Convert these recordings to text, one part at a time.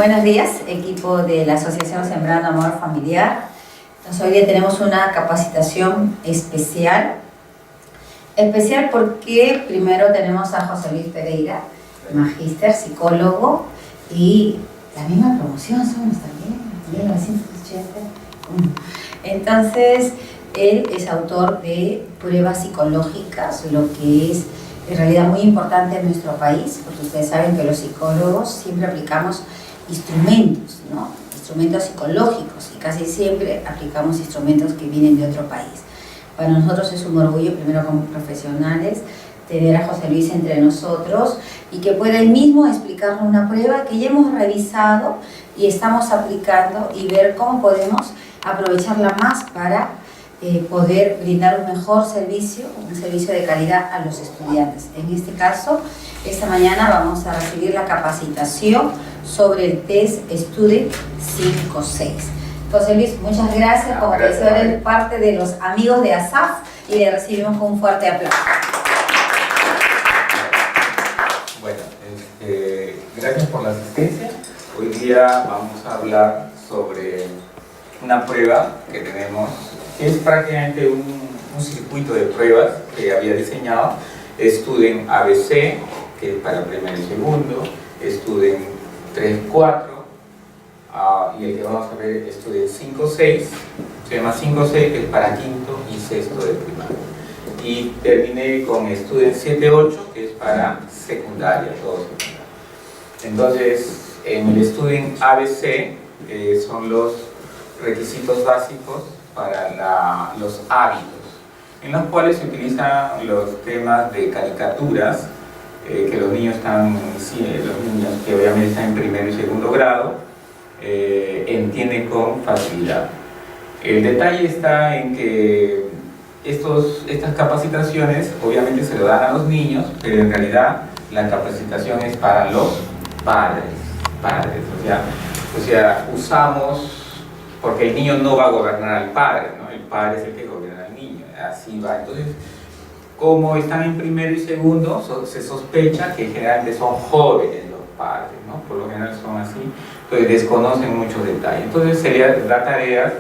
Buenos días, equipo de la Asociación Sembrando Amor Familiar. Entonces, hoy día tenemos una capacitación especial. Especial porque primero tenemos a José Luis Pereira, magíster, psicólogo, y la misma promoción somos también, 1981. Entonces, él es autor de pruebas psicológicas, lo que es en realidad muy importante en nuestro país, porque ustedes saben que los psicólogos siempre aplicamos instrumentos, ¿no? Instrumentos psicológicos, y casi siempre aplicamos instrumentos que vienen de otro país. Para nosotros es un orgullo, primero como profesionales, tener a José Luis entre nosotros y que pueda él mismo explicarnos una prueba que ya hemos revisado y estamos aplicando y ver cómo podemos aprovecharla más para poder brindar un mejor servicio, un servicio de calidad a los estudiantes. En este caso, esta mañana vamos a recibir la capacitación sobre el test Student 5-6. José Luis, muchas gracias, como que eres parte de los amigos de ASAF y le recibimos con un fuerte aplauso. Bueno, gracias por la asistencia. Hoy día vamos a hablar sobre una prueba que tenemos, que es prácticamente un circuito de pruebas que había diseñado. Student ABC, que es para primero y segundo, Student 3-4, y el que vamos a ver es Student 5-6, se llama 5-6, que es para quinto y sexto de primaria. Y terminé con Student 7-8, que es para secundaria, todo secundaria. Entonces, en el Student ABC son los requisitos básicos para los hábitos, en los cuales se utilizan los temas de caricaturas que los niños que obviamente están en primero y segundo grado entienden con facilidad. El detalle está en que estas capacitaciones obviamente se lo dan a los niños, pero en realidad la capacitación es para los padres. O sea, usamos, porque el niño no va a gobernar al padre, ¿no? El padre es el que gobierna al niño, así va. Entonces, como están en primero y segundo, se sospecha que generalmente son jóvenes los padres, ¿no? Por lo general son así, entonces desconocen muchos detalles. Entonces sería dar tareas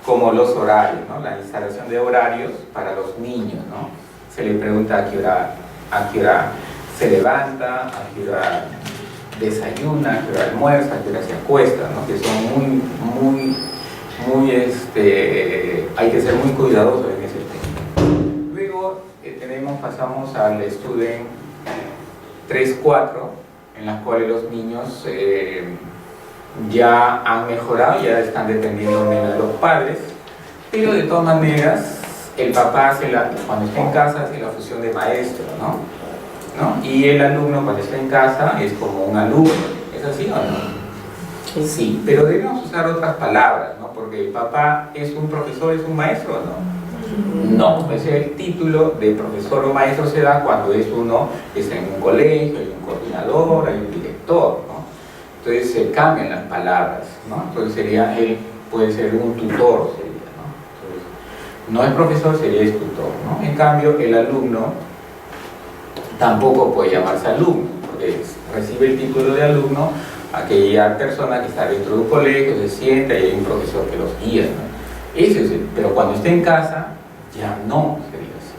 como los horarios, ¿no? La instalación de horarios para los niños, ¿no? Se le pregunta a qué hora se levanta, a qué hora desayuna, a qué hora almuerza, a qué hora se acuesta, ¿no? Que son hay que ser muy cuidadosos en ese tema. Luego pasamos al Student 3-4, en las cuales los niños ya han mejorado, ya están dependiendo menos de los padres, pero de todas maneras el papá cuando está en casa hace la función de maestro, ¿no? Y el alumno cuando está en casa es como un alumno. ¿Es así o no? Sí, pero debemos usar otras palabras, ¿no? Porque el papá es un profesor, es un maestro, ¿no? No, ese es el título de profesor o maestro se da cuando uno está en un colegio, hay un coordinador, hay un director, ¿no? Entonces se cambian las palabras, ¿no? Entonces él puede ser un tutor, sería, ¿no? Entonces, no es profesor, sería es tutor, ¿no? En cambio, el alumno tampoco puede llamarse alumno, porque recibe el título de alumno aquella persona que está dentro de un colegio, se sienta y hay un profesor que los guía, ¿no? Pero cuando esté en casa, ya no sería así.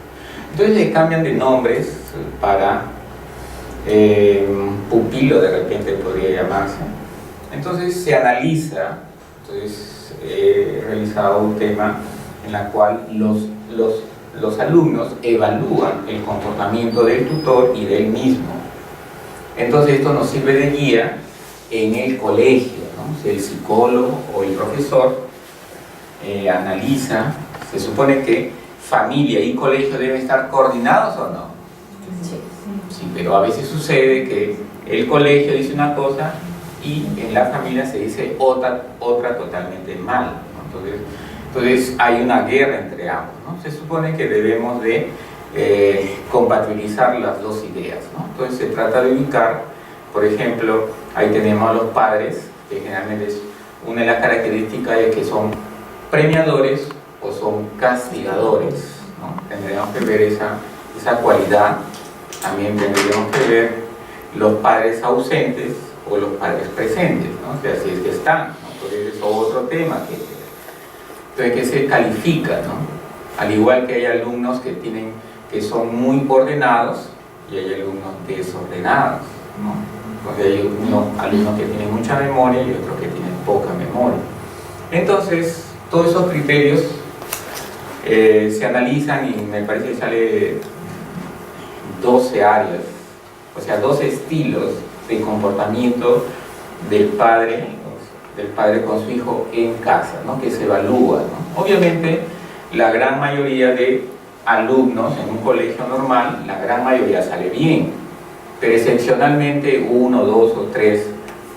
Entonces le cambian de nombres para pupilo, de repente podría llamarse. Entonces se analiza, he realizado un tema en el cual los alumnos evalúan el comportamiento del tutor y del mismo. Entonces esto nos sirve de guía en el colegio, ¿no? Si el psicólogo o el profesor analiza, se supone que familia y colegio deben estar coordinados o no. Sí, pero a veces sucede que el colegio dice una cosa y en la familia se dice otra totalmente mal, ¿no? Entonces hay una guerra entre ambos, ¿no? Se supone que debemos de compatibilizar las dos ideas, ¿no? Entonces se trata de ubicar, por ejemplo, ahí tenemos a los padres, que generalmente es una de las características de que son premiadores o son castigadores, ¿no? Tendríamos que ver esa cualidad. También tendríamos que ver los padres ausentes o los padres presentes, ¿no? O sea, si es que están, ¿no? Porque es otro tema entonces, que se califica, ¿no? Al igual que hay alumnos que son muy ordenados y hay alumnos desordenados, ¿no? Porque hay alumnos que tienen mucha memoria y otros que tienen poca memoria. Entonces, todos esos criterios se analizan y me parece que sale 12 áreas, o sea, 12 estilos de comportamiento del padre con su hijo en casa, ¿no? Que se evalúa, ¿no? Obviamente, la gran mayoría de alumnos en un colegio normal, la gran mayoría sale bien, pero excepcionalmente 1, 2 o 3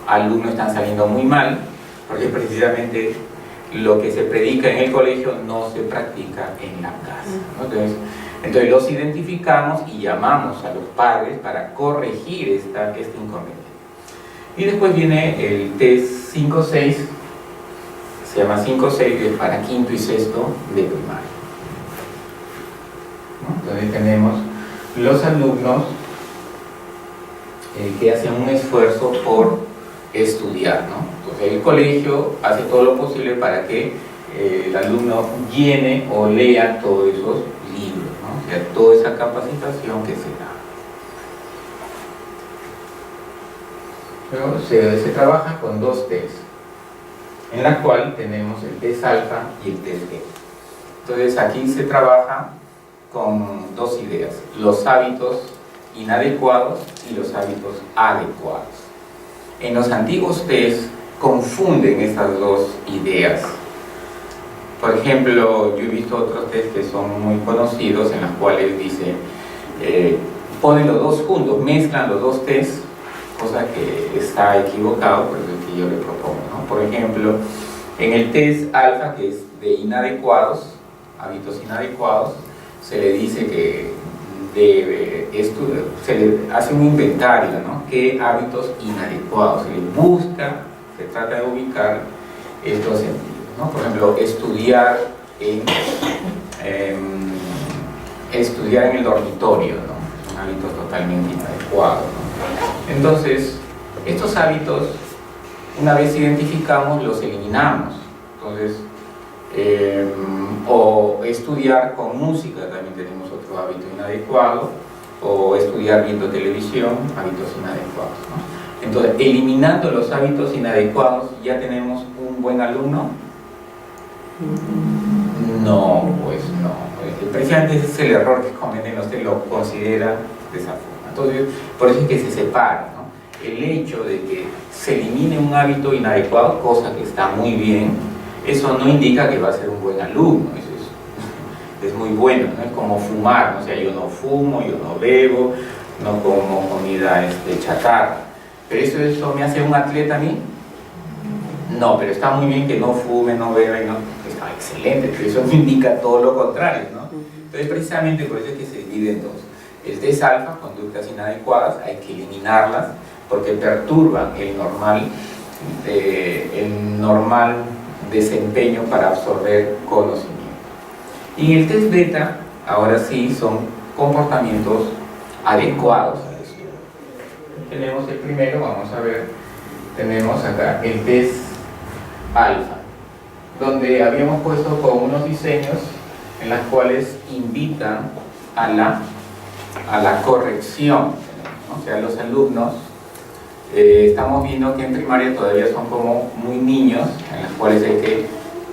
alumnos están saliendo muy mal, porque precisamente lo que se predica en el colegio no se practica en la casa, ¿no? Entonces los identificamos y llamamos a los padres para corregir este inconveniente. Y después viene el test 5-6, se llama 5-6, que es para quinto y sexto de primaria, ¿no? Entonces tenemos los alumnos que hacen un esfuerzo por estudiar, ¿no? Entonces el colegio hace todo lo posible para que el alumno llene o lea todos esos libros, ¿no? O sea, toda esa capacitación que se da. Luego se trabaja con 2 tests, en la cual tenemos el test alfa y el test beta. Entonces aquí se trabaja con 2 ideas: los hábitos inadecuados y los hábitos adecuados. En los antiguos test confunden estas 2 ideas. Por ejemplo, yo he visto otros test que son muy conocidos, en los cuales dice, ponen los 2 juntos, mezclan los 2 tests, cosa que está equivocado, por eso es que yo le propongo, ¿no? Por ejemplo, en el test alfa, que es de inadecuados, hábitos inadecuados, se le dice que se le hace un inventario, ¿no? ¿Qué hábitos inadecuados? Se le busca, se trata de ubicar estos sentidos, ¿no? Por ejemplo, estudiar en el dormitorio, ¿no? Es un hábito totalmente inadecuado, ¿no? Entonces, estos hábitos, una vez identificamos, los eliminamos. Entonces, o estudiar con música, también tenemos otro hábito inadecuado, o estudiar viendo televisión, hábitos inadecuados, ¿no? Entonces, eliminando los hábitos inadecuados, ¿ya tenemos un buen alumno? No, pues no. Precisamente ese es el error que cometen, usted lo considera de esa forma. Entonces, por eso es que se separa, ¿no? El hecho de que se elimine un hábito inadecuado, cosa que está muy bien, eso no indica que va a ser un buen alumno. Eso es muy bueno, ¿no? Es como fumar, ¿no? O sea, yo no fumo, yo no bebo, no como comida chatarra. ¿Pero eso me hace un atleta a mí? No, pero está muy bien que no fume, no beba, y no, está excelente, pero eso no indica todo lo contrario, ¿no? Entonces, precisamente por eso es que se divide en 2. El test alfa, conductas inadecuadas, hay que eliminarlas porque perturban el normal desempeño para absorber conocimiento. Y el test beta, ahora sí, son comportamientos adecuados al estudio. Tenemos el primero, vamos a ver, tenemos acá el test alfa, donde habíamos puesto con unos diseños en las cuales invitan a la corrección, ¿no? O sea, los alumnos, estamos viendo que en primaria todavía son como muy niños, en las cuales hay que,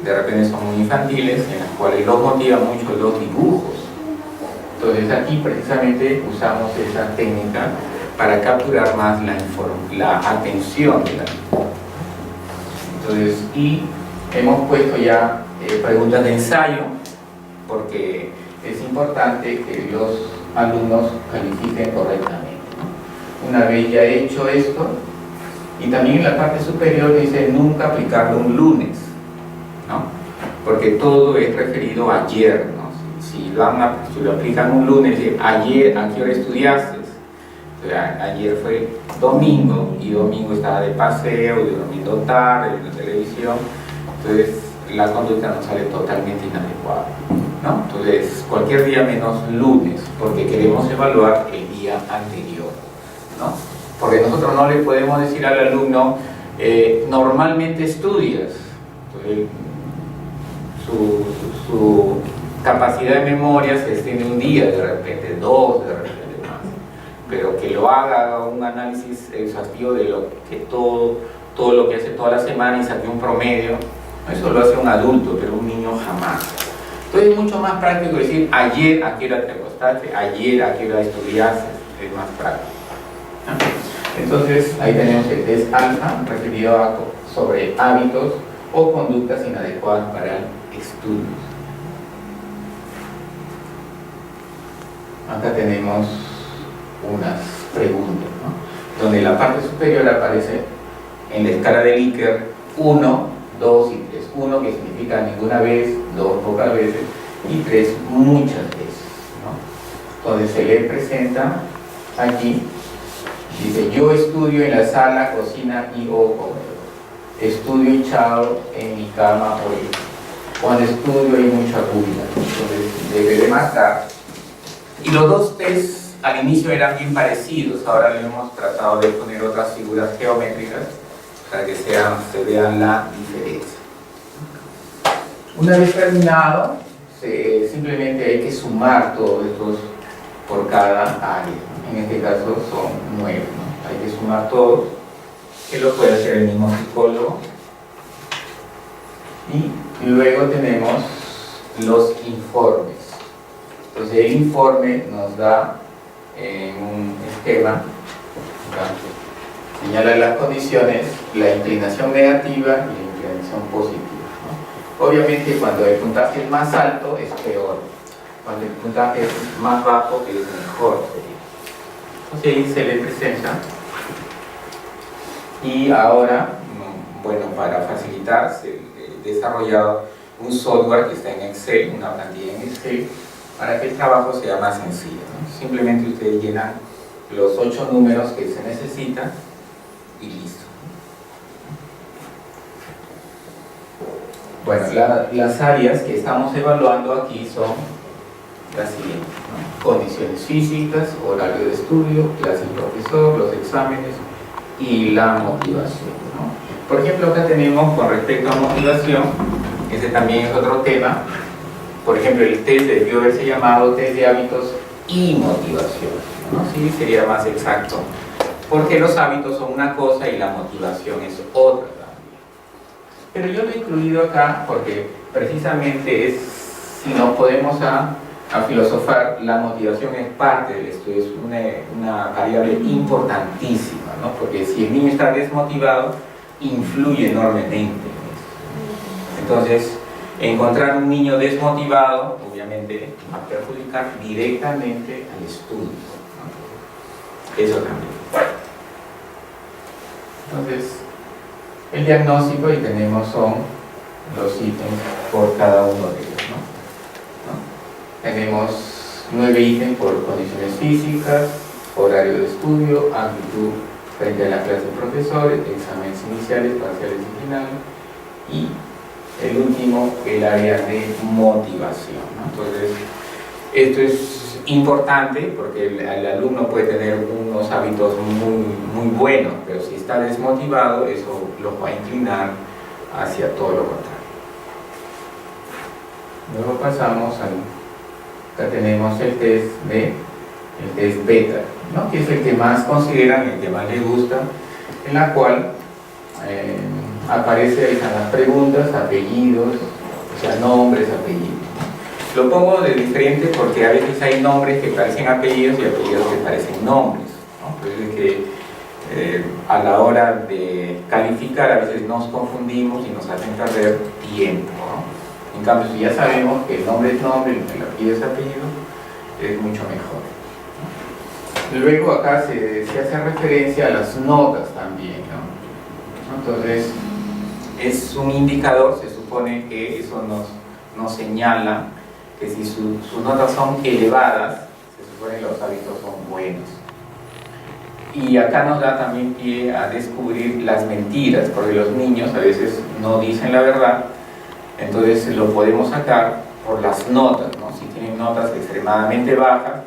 de repente son muy infantiles, en las cuales los motiva mucho los dibujos. Entonces aquí precisamente usamos esa técnica para capturar más la atención de la niña. Entonces, y hemos puesto ya preguntas de ensayo, porque es importante que los alumnos califiquen correctamente, ¿no? Una vez ya hecho esto, y también en la parte superior dice nunca aplicarlo un lunes, ¿no? Porque todo es referido a ayer, ¿no? Si lo aplican un lunes, ayer, ¿a qué hora estudiaste? O sea, ayer fue domingo, y domingo estaba de paseo, y domingo tarde, viendo televisión, entonces la conducta nos sale totalmente inadecuada, ¿no? Entonces, cualquier día menos lunes, porque queremos evaluar el día anterior, ¿no? porque nosotros no le podemos decir al alumno, normalmente estudias. Entonces, su capacidad de memoria se extiende un día, de repente, dos, de repente más. Pero que lo haga un análisis exhaustivo de lo que todo lo que hace toda la semana y saque un promedio, eso lo hace un adulto, pero un niño jamás. Entonces es mucho más práctico decir, ayer a qué hora te acostaste, ayer a qué hora estudiaste, es más práctico. Entonces ahí tenemos el test alfa, referido sobre hábitos o conductas inadecuadas para el estudio. Acá tenemos unas preguntas, ¿no? Donde la parte superior aparece en la escala de Likert 1, 2 y 3. 1 que significa ninguna vez, 2 pocas veces y 3 muchas veces, ¿no? Entonces se le presenta aquí, dice: yo estudio en la sala, cocina y o comedor. Estudio echado en mi cama o lecho. Cuando estudio hay mucha bulla, entonces debe de marcar. Y los dos tests al inicio eran bien parecidos, ahora le hemos tratado de poner otras figuras geométricas para que se vean la diferencia. Una vez terminado, simplemente hay que sumar todos estos por cada área. En este caso son 9, ¿no? Hay que sumar todos, que lo puede hacer el mismo psicólogo. Y luego tenemos los informes. Entonces el informe nos da un esquema, ¿no? Señala las condiciones, la inclinación negativa y la inclinación positiva, ¿no? Obviamente cuando el puntaje es más alto es peor, cuando el puntaje es más bajo es mejor. Entonces ahí se le presenta. Y ahora, bueno, para facilitar, se he desarrollado un software que está en Excel, una plantilla en Excel, para que el trabajo sea más sencillo, ¿no? Simplemente ustedes llenan los 8 números que se necesitan y listo. Bueno, las áreas que estamos evaluando aquí son las siguientes, ¿no? Condiciones físicas, horario de estudio, clase y profesor, los exámenes y la motivación, ¿no? Por ejemplo, acá tenemos con respecto a motivación, ese también es otro tema. Por ejemplo, el test debió haberse llamado test de hábitos y motivación, ¿no? Sí, sería más exacto, porque los hábitos son una cosa y la motivación es otra también. Pero yo lo he incluido acá porque precisamente es, si nos podemos a filosofar, la motivación es parte del estudio, es una variable importantísima, ¿no? Porque si el niño está desmotivado, influye enormemente en eso. Entonces, encontrar un niño desmotivado, obviamente, va a perjudicar directamente al estudio, ¿no? Eso también. Entonces, el diagnóstico, y tenemos son los ítems por cada uno de ellos, ¿no? Tenemos 9 ítems por condiciones físicas, horario de estudio, actitud frente a la clase de profesores, exámenes iniciales, parciales y finales, y el último, el área de motivación, ¿no? Entonces, esto es importante porque el alumno puede tener unos hábitos muy buenos, pero si está desmotivado, eso los va a inclinar hacia todo lo contrario. Luego pasamos acá tenemos el test beta, ¿no? Que es el que más consideran, el que más les gusta, en la cual aparecen las preguntas, apellidos, o sea, nombres, apellidos. Lo pongo de diferente porque a veces hay nombres que parecen apellidos y apellidos que parecen nombres, ¿no? Entonces que a la hora de calificar a veces nos confundimos y nos hacen perder tiempo, ¿no? En cambio, si ya sabemos que el nombre es nombre y el apellido es apellido, es mucho mejor, ¿no? Luego acá se hace referencia a las notas también, ¿no? Entonces, es un indicador, se supone que eso nos señala que si sus notas son elevadas, se supone que los hábitos son buenos. Y acá nos da también pie a descubrir las mentiras, porque los niños a veces no dicen la verdad, entonces lo podemos sacar por las notas, ¿no? Si tienen notas extremadamente bajas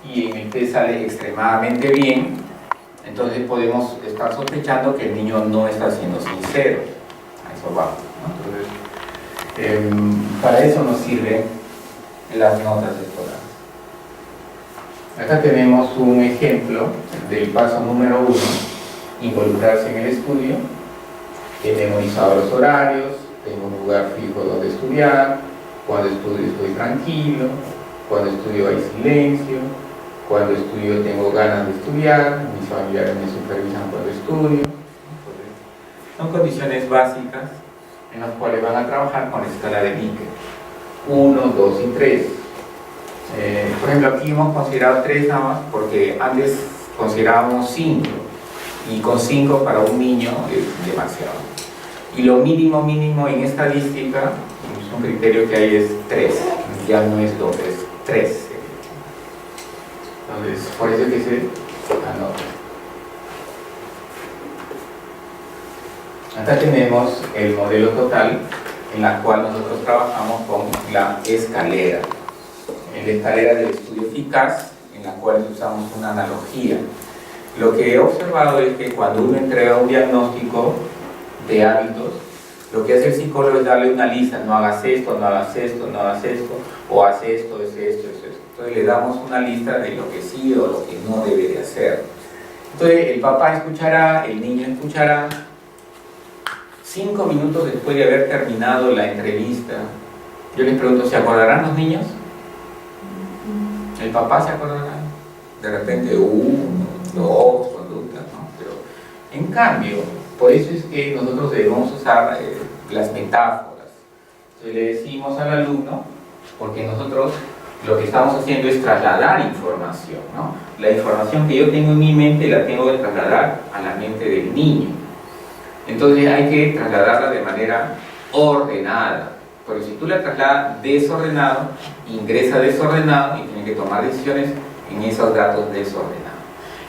y en el test sale extremadamente bien, entonces podemos estar sospechando que el niño no está siendo sincero. A eso vamos, ¿no? Entonces, para eso nos sirven las notas escolares. Acá tenemos un ejemplo del paso número 1, involucrarse en el estudio. He memorizado los horarios, tengo un lugar fijo donde estudiar, cuando estudio estoy tranquilo, cuando estudio hay silencio, cuando estudio tengo ganas de estudiar, mis familiares me supervisan cuando estudio. Son condiciones básicas en las cuales van a trabajar con la escala de Likert. 1, 2 y 3. Por ejemplo, aquí hemos considerado 3 nada más porque antes considerábamos 5 y con 5 para un niño es demasiado. Y lo mínimo en estadística, un criterio que hay es 3, ya no es 2, es 3. Entonces, por eso que se anota. Acá tenemos el modelo total en la cual nosotros trabajamos con la escalera. En la escalera del estudio eficaz, en la cual usamos una analogía. Lo que he observado es que cuando uno entrega un diagnóstico de hábitos, lo que hace el psicólogo es darle una lista: no hagas esto, no hagas esto, no hagas esto, o haz esto, es esto, es esto. Entonces le damos una lista de lo que sí o lo que no debe de hacer. Entonces el papá escuchará, el niño escuchará. 5 minutos después de haber terminado la entrevista, yo les pregunto: ¿se acordarán los niños? ¿El papá se acordará? De repente 1, 2 conductas, ¿no? Pero en cambio, por eso es que nosotros debemos usar las metáforas. Entonces le decimos al alumno, porque nosotros lo que estamos haciendo es trasladar información, ¿no? La información que yo tengo en mi mente la tengo que trasladar a la mente del niño. Entonces hay que trasladarla de manera ordenada, porque si tú la trasladas desordenado, ingresa desordenado y tiene que tomar decisiones en esos datos desordenados.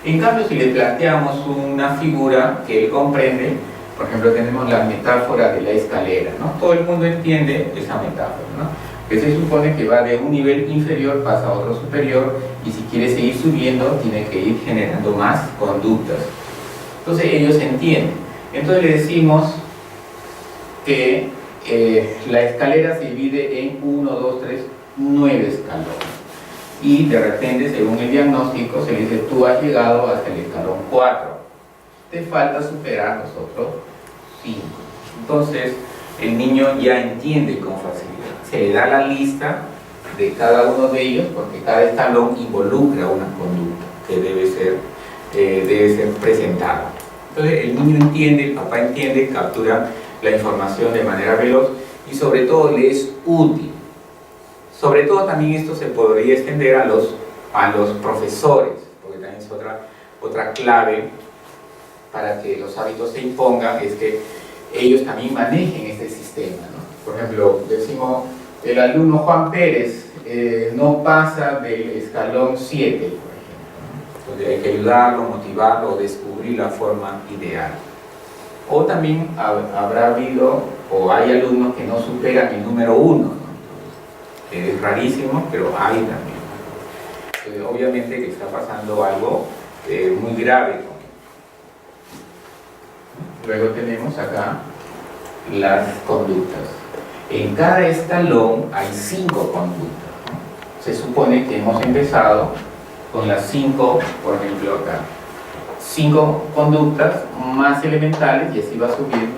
En cambio, si le planteamos una figura que él comprende, por ejemplo, tenemos la metáfora de la escalera, ¿no? Todo el mundo entiende esa metáfora, ¿no? Que se supone que va de un nivel inferior, pasa a otro superior, y si quiere seguir subiendo, tiene que ir generando más conductas. Entonces ellos entienden. Entonces le decimos que la escalera se divide en 1, 2, 3, 9 escalones. Y de repente, según el diagnóstico, se le dice: tú has llegado hasta el escalón 4. Te falta superar los otros 5. Entonces, el niño ya entiende con facilidad. Se le da la lista de cada uno de ellos, porque cada escalón involucra una conducta que debe ser presentada. Entonces el niño entiende, el papá entiende, captura la información de manera veloz y sobre todo le es útil. Sobre todo también esto se podría extender a los profesores, porque también es otra clave para que los hábitos se impongan, es que ellos también manejen este sistema, ¿no? Por ejemplo, decimos: el alumno Juan Pérez no pasa del escalón 7, por ejemplo, ¿no? Entonces hay que ayudarlo, motivarlo, descubrir la forma ideal. O también habrá habido, o hay alumnos que no superan el número 1, ¿no? Es rarísimo, pero hay también. Entonces, obviamente que está pasando algo muy grave con él. Luego tenemos acá las conductas. En cada escalón hay 5 conductas, ¿no? Se supone que hemos empezado con las 5, por ejemplo acá, 5 conductas más elementales, y así va subiendo,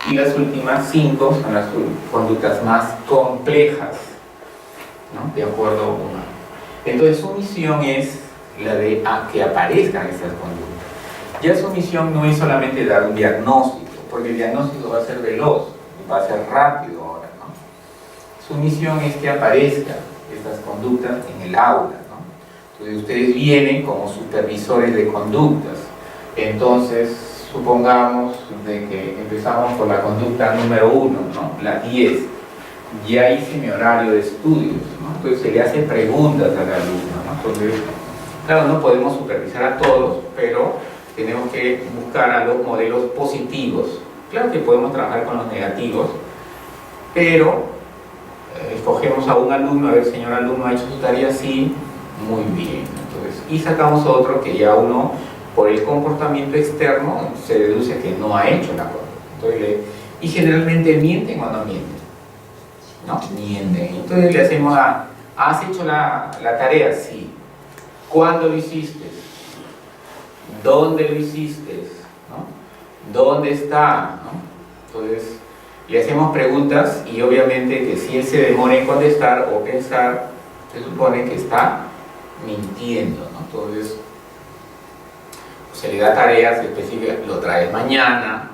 y las últimas 5 son las conductas más complejas, ¿no? De acuerdo a una. Entonces su misión es la de que aparezcan estas conductas. Ya su misión no es solamente dar un diagnóstico, porque el diagnóstico va a ser veloz, va a ser rápido ahora, ¿no? Su misión es que aparezcan estas conductas en el aula, ¿no? Entonces ustedes vienen como supervisores de conductas. Entonces supongamos de que empezamos por la conducta número 1, ¿no? La 10. Ya hice mi horario de estudios, ¿no? Entonces se le hace preguntas al alumno, ¿no? Entonces, claro, no podemos supervisar a todos, pero tenemos que buscar a los modelos positivos. Claro que podemos trabajar con los negativos, pero escogemos a un alumno: a ver, señor alumno, ¿ha hecho su tarea? Sí, muy bien. Entonces, y sacamos otro que ya uno por el comportamiento externo se deduce que no ha hecho la conducta. Entonces, y generalmente mienten o no mienten. No, mienten. Entonces le hacemos ¿has hecho la tarea? Sí. ¿Cuándo lo hiciste? ¿Dónde lo hiciste? ¿No? ¿Dónde está? ¿No? Entonces le hacemos preguntas y obviamente que si él se demora en contestar o pensar, se supone que está mintiendo, ¿no? Entonces se le da tareas específicas, lo traes mañana,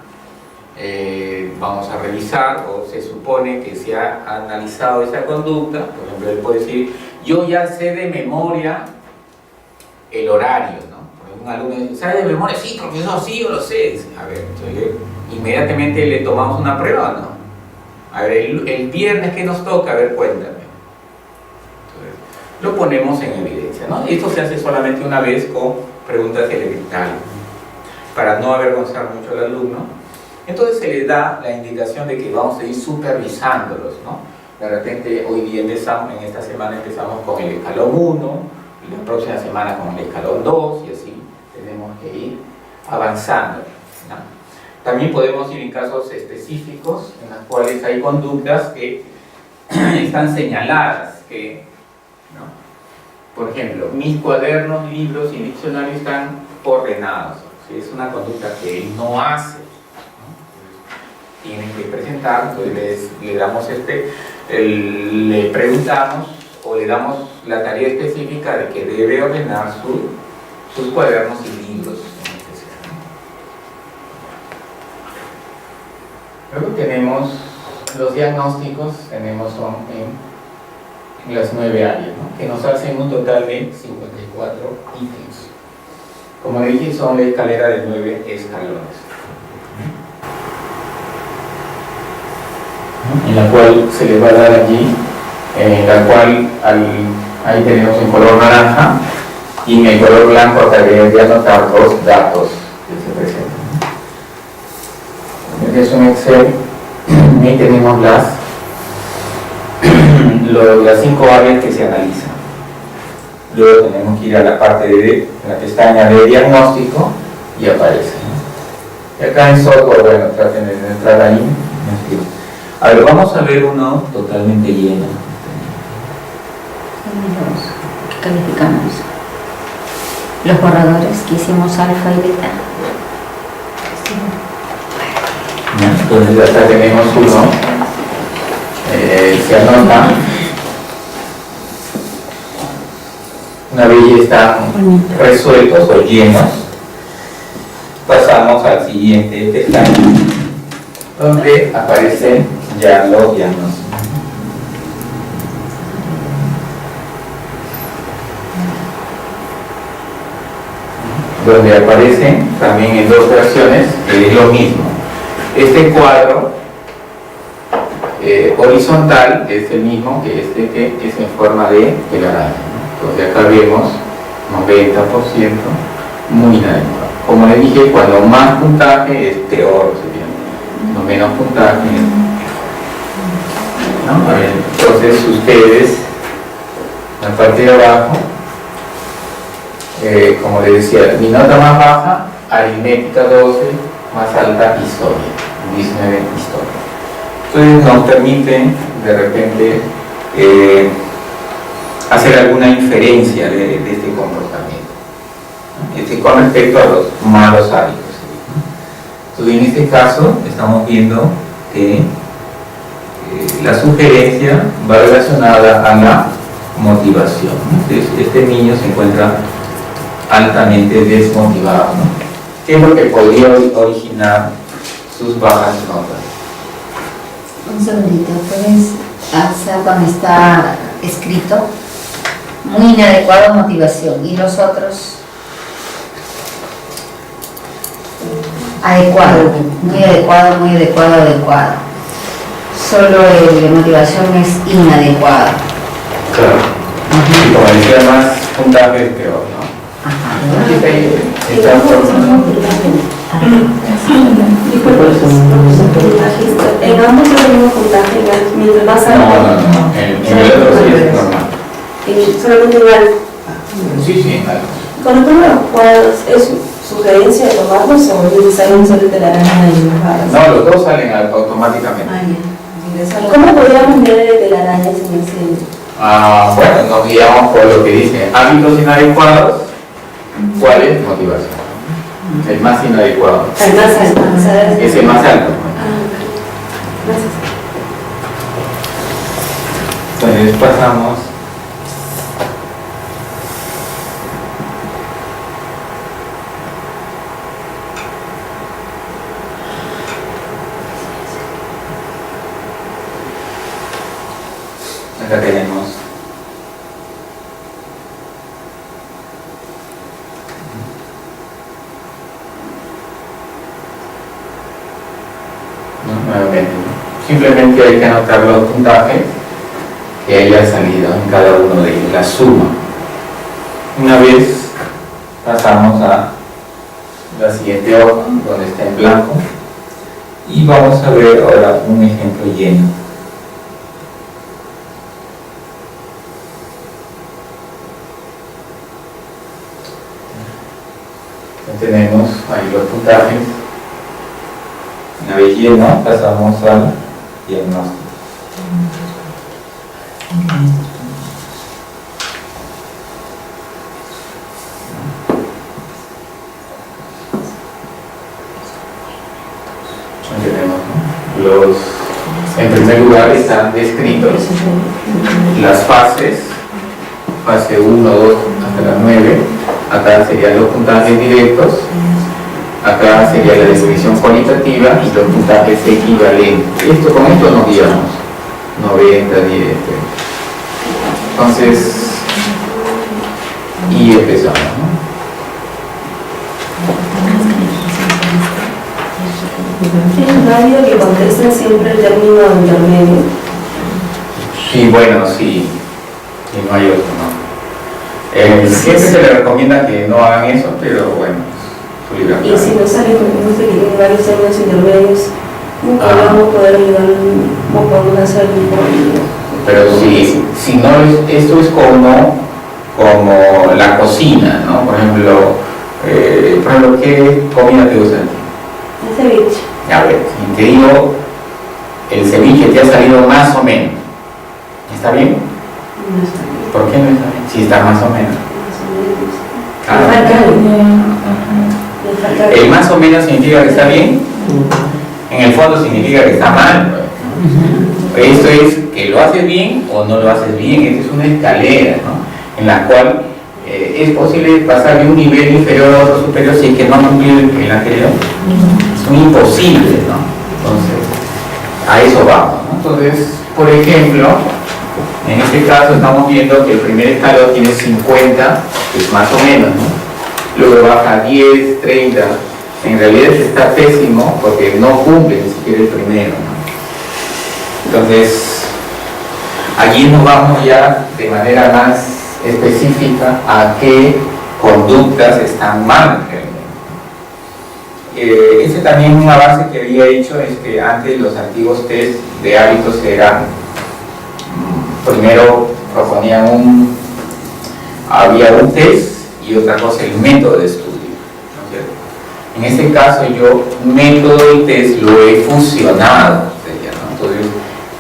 vamos a revisar, o se supone que se ha analizado esa conducta. Por ejemplo, él puede decir, yo ya sé de memoria el horario, ¿no? Porque un alumno dice, ¿sabe de memoria? Sí, profesor, sí, yo lo sé. Dice, a ver, entonces inmediatamente le tomamos una prueba, ¿no? A ver, el viernes que nos toca, a ver, cuéntame. Entonces, lo ponemos en evidencia, ¿no? Y esto se hace solamente una vez con preguntas elementales, para no avergonzar mucho al alumno. Entonces se le da la indicación de que vamos a ir supervisándolos, ¿no? De repente hoy día empezamos, en esta semana empezamos con el escalón 1, y la próxima semana con el escalón 2, y así tenemos que ir avanzando, ¿no? También podemos ir en casos específicos en los cuales hay conductas que están señaladas, que, ¿no? Por ejemplo, mis cuadernos, libros y diccionarios están ordenados. Si es una conducta que él no hace, tienen que presentar, entonces le damos le preguntamos o le damos la tarea específica de que debe ordenar sus cuadernos y libros en especial. Luego tenemos los diagnósticos, son en las 9 áreas, ¿no? Que nos hacen un total de 54 ítems. Como le dije, son la escalera de 9 escalones, en la cual se le va a dar allí, en la cual ahí tenemos en color naranja, y en el color blanco acá de anotar 2 datos que se presentan. Este es un Excel, ahí tenemos las 5 áreas que se analizan. Luego tenemos que ir a la parte de la pestaña de diagnóstico y aparece, ¿no? Y acá en software, bueno, traten de entrar ahí. A ver, vamos a ver uno totalmente lleno. ¿Qué calificamos? Los borradores que hicimos alfa y beta. Entonces acá tenemos uno, se anota. Una vez ya están resueltos o llenos, pasamos al siguiente pestaña, donde aparecen ya los diagnósticos. Donde aparecen también en 2 versiones, que es lo mismo. Este cuadro horizontal es el mismo que este que es en forma de telaraña. Entonces acá vemos 90%, muy inadecuado. Como les dije, cuando más puntaje es peor, no menos puntaje, ¿no? A ver, entonces ustedes, en la parte de abajo, como les decía, mi nota más baja, aritmética 12, más alta historia, 19 historia. Entonces nos permiten de repente hacer alguna inferencia de este comportamiento, ¿no? Con respecto a los malos hábitos. Entonces en este caso estamos viendo que la sugerencia va relacionada a la motivación, ¿no? Entonces este niño se encuentra altamente desmotivado, ¿no? ¿Qué es lo que podría originar sus bajas notas? Un segundito, ¿puedes hacer cuando está escrito? Muy inadecuado motivación. ¿Y los otros? Adecuado, muy adecuado, muy adecuado, adecuado. Solo la motivación es inadecuada. Claro. Y como decía, más puntaje es peor, ¿no? Ajá. En ambos es el mismo puntaje, mientras más alto. No. En el otro sí es normal. Solamente igual. Sí, algo. Con otros cuadros sugerencia de tomarlos o es necesario usar el telaraña y las barras? No, los dos salen automáticamente. Ah, ya. ¿Cómo podríamos ver el telaraña sin ese? Bueno, nos guiamos por lo que dice hábitos inadecuados. ¿Cuál es? Motivación. El más inadecuado. El más alto. Es el más alto. Gracias. Entonces pasamos. Acá tenemos nuevamente, simplemente hay que anotar los puntajes que haya salido en cada uno de ellos, la suma. Una vez pasamos a la siguiente hoja donde está en blanco y vamos a ver ahora un ejemplo lleno. Tenemos ahí los puntajes. Una vez lleno, pasamos al diagnóstico. Aquí tenemos, ¿no? En primer lugar están descritos las fases, fase 1, 2 hasta la 9. Acá serían los puntajes directos, acá sería la definición cualitativa y los puntajes equivalentes. Con esto nos guiamos, 90, 10. Entonces, y empezamos, ¿no? ¿Es válido que contesten siempre el término intermedio? Sí, bueno, sí, y no hay otro, ¿no? Siempre se le recomienda que no hagan eso, pero bueno, su libertad. Y si no sale con que tiene varios años intermedios, nunca vamos a poder ayudar, no podemos hacer ningún. Pero si no, esto es como la cocina, ¿no? Por ejemplo, ¿qué comida te gusta? El ceviche. A ver, si te digo, el ceviche te ha salido más o menos, ¿está bien? No está bien. ¿Por qué no está bien? Si está más o menos. El más o menos significa que está bien, en el fondo significa que está mal. Esto es que lo haces bien o no lo haces bien. Esta es una escalera, ¿no? En la cual es posible pasar de un nivel inferior a otro superior sin que no cumplir el anterior. Son imposibles, ¿no? Entonces, a eso vamos, ¿no? Entonces, por ejemplo, en este caso estamos viendo que el primer escalón tiene 50, que es más o menos, ¿no? Luego baja 10, 30. En realidad está pésimo porque no cumple ni siquiera el primero, ¿no? Entonces, allí nos vamos ya de manera más específica a qué conductas están mal realmente. Ese también es una base que había hecho antes los antiguos test de hábitos eran, primero proponían había un test y otra cosa el método de estudio, ¿no es cierto? En este caso yo método y test lo he fusionado, ¿no? Entonces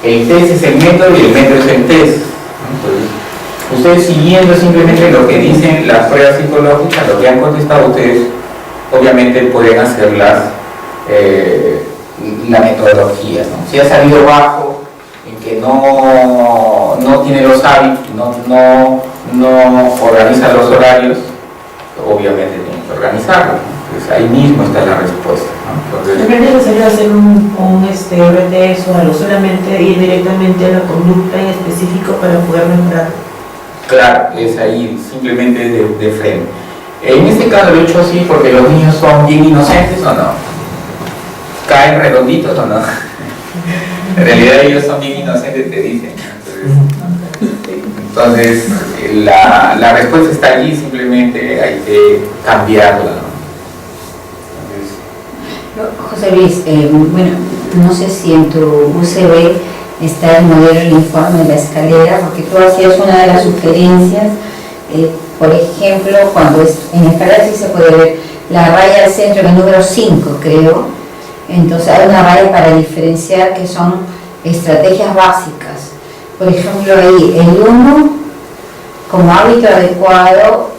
el test es el método y el método es el test, ¿no? Entonces ustedes siguiendo simplemente lo que dicen las pruebas psicológicas, lo que han contestado ustedes, obviamente pueden hacer la metodología, ¿no? Si ha salido bajo, en que no tiene los hábitos, no organiza los horarios, obviamente tienen que organizarlo, ¿no? Entonces ahí mismo está la respuesta, ¿no? Entonces, ¿es necesario hacer un RTS o solamente ir directamente a la conducta en específico para poder mejorar? claro, es ahí simplemente de frente. En este caso lo he hecho así porque los niños son bien inocentes, ¿o no? ¿Caen redonditos o no? En realidad ellos son bien inocentes, te dicen. Entonces la respuesta está allí, simplemente hay que cambiarla, ¿no? José Luis, bueno, no sé si en tu UCB está el modelo, el informe de la escalera, porque tú hacías una de las sugerencias, por ejemplo, cuando en escalera sí se puede ver la raya del centro, que es el número 5 creo. Entonces hay una raya para diferenciar que son estrategias básicas. Por ejemplo, ahí el 1 como hábito adecuado,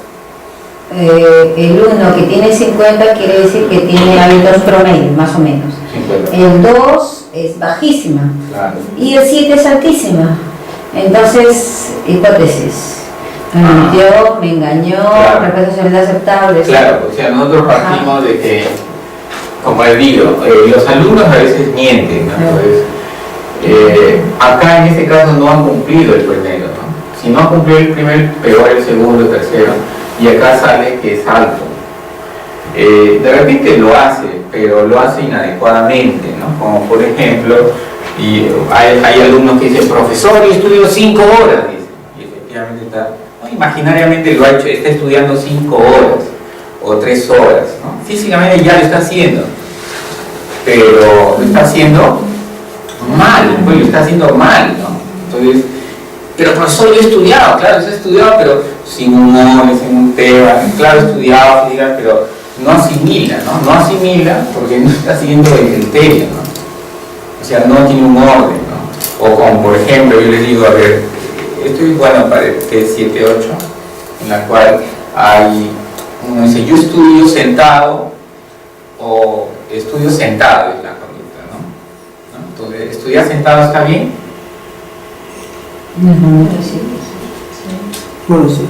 el 1 que tiene 50 quiere decir que tiene hábitos promedio, más o menos. 50. El 2 es bajísima, Claro. y el 7 es altísima. Entonces, hipótesis. Me mintió, me engañó, Claro. respuestas son inaceptables. Claro, o sea, nosotros partimos de que, como he dicho, los alumnos a veces mienten, ¿no? Entonces, acá en este caso no han cumplido el primero, ¿no? Si no han cumplido el primer, peor el segundo, el tercero, y acá sale que es alto. De repente lo hace, pero lo hace inadecuadamente, ¿no? Como por ejemplo, y hay alumnos que dicen, profesor, yo estudio 5 horas, dice, y efectivamente está, no, imaginariamente lo ha hecho, está estudiando 5 horas o 3 horas, ¿no? Físicamente ya lo está haciendo, pero lo está haciendo mal, pues lo está haciendo mal, ¿no? Entonces, pero profesor, yo he estudiado, claro, yo he estudiado, pero sin humor, sin un tema, claro, he estudiado, física, pero no asimila, ¿no? No asimila porque no está siguiendo el criterio, ¿no? O sea, no tiene un orden, ¿no? O como por ejemplo, yo les digo, a ver, esto es bueno para el T7-8, en la cual hay, uno dice, yo estudio sentado o estudio sentado, es la conducta, ¿no? Entonces, ¿estudiar sentado está bien? Sí. Bueno, sí.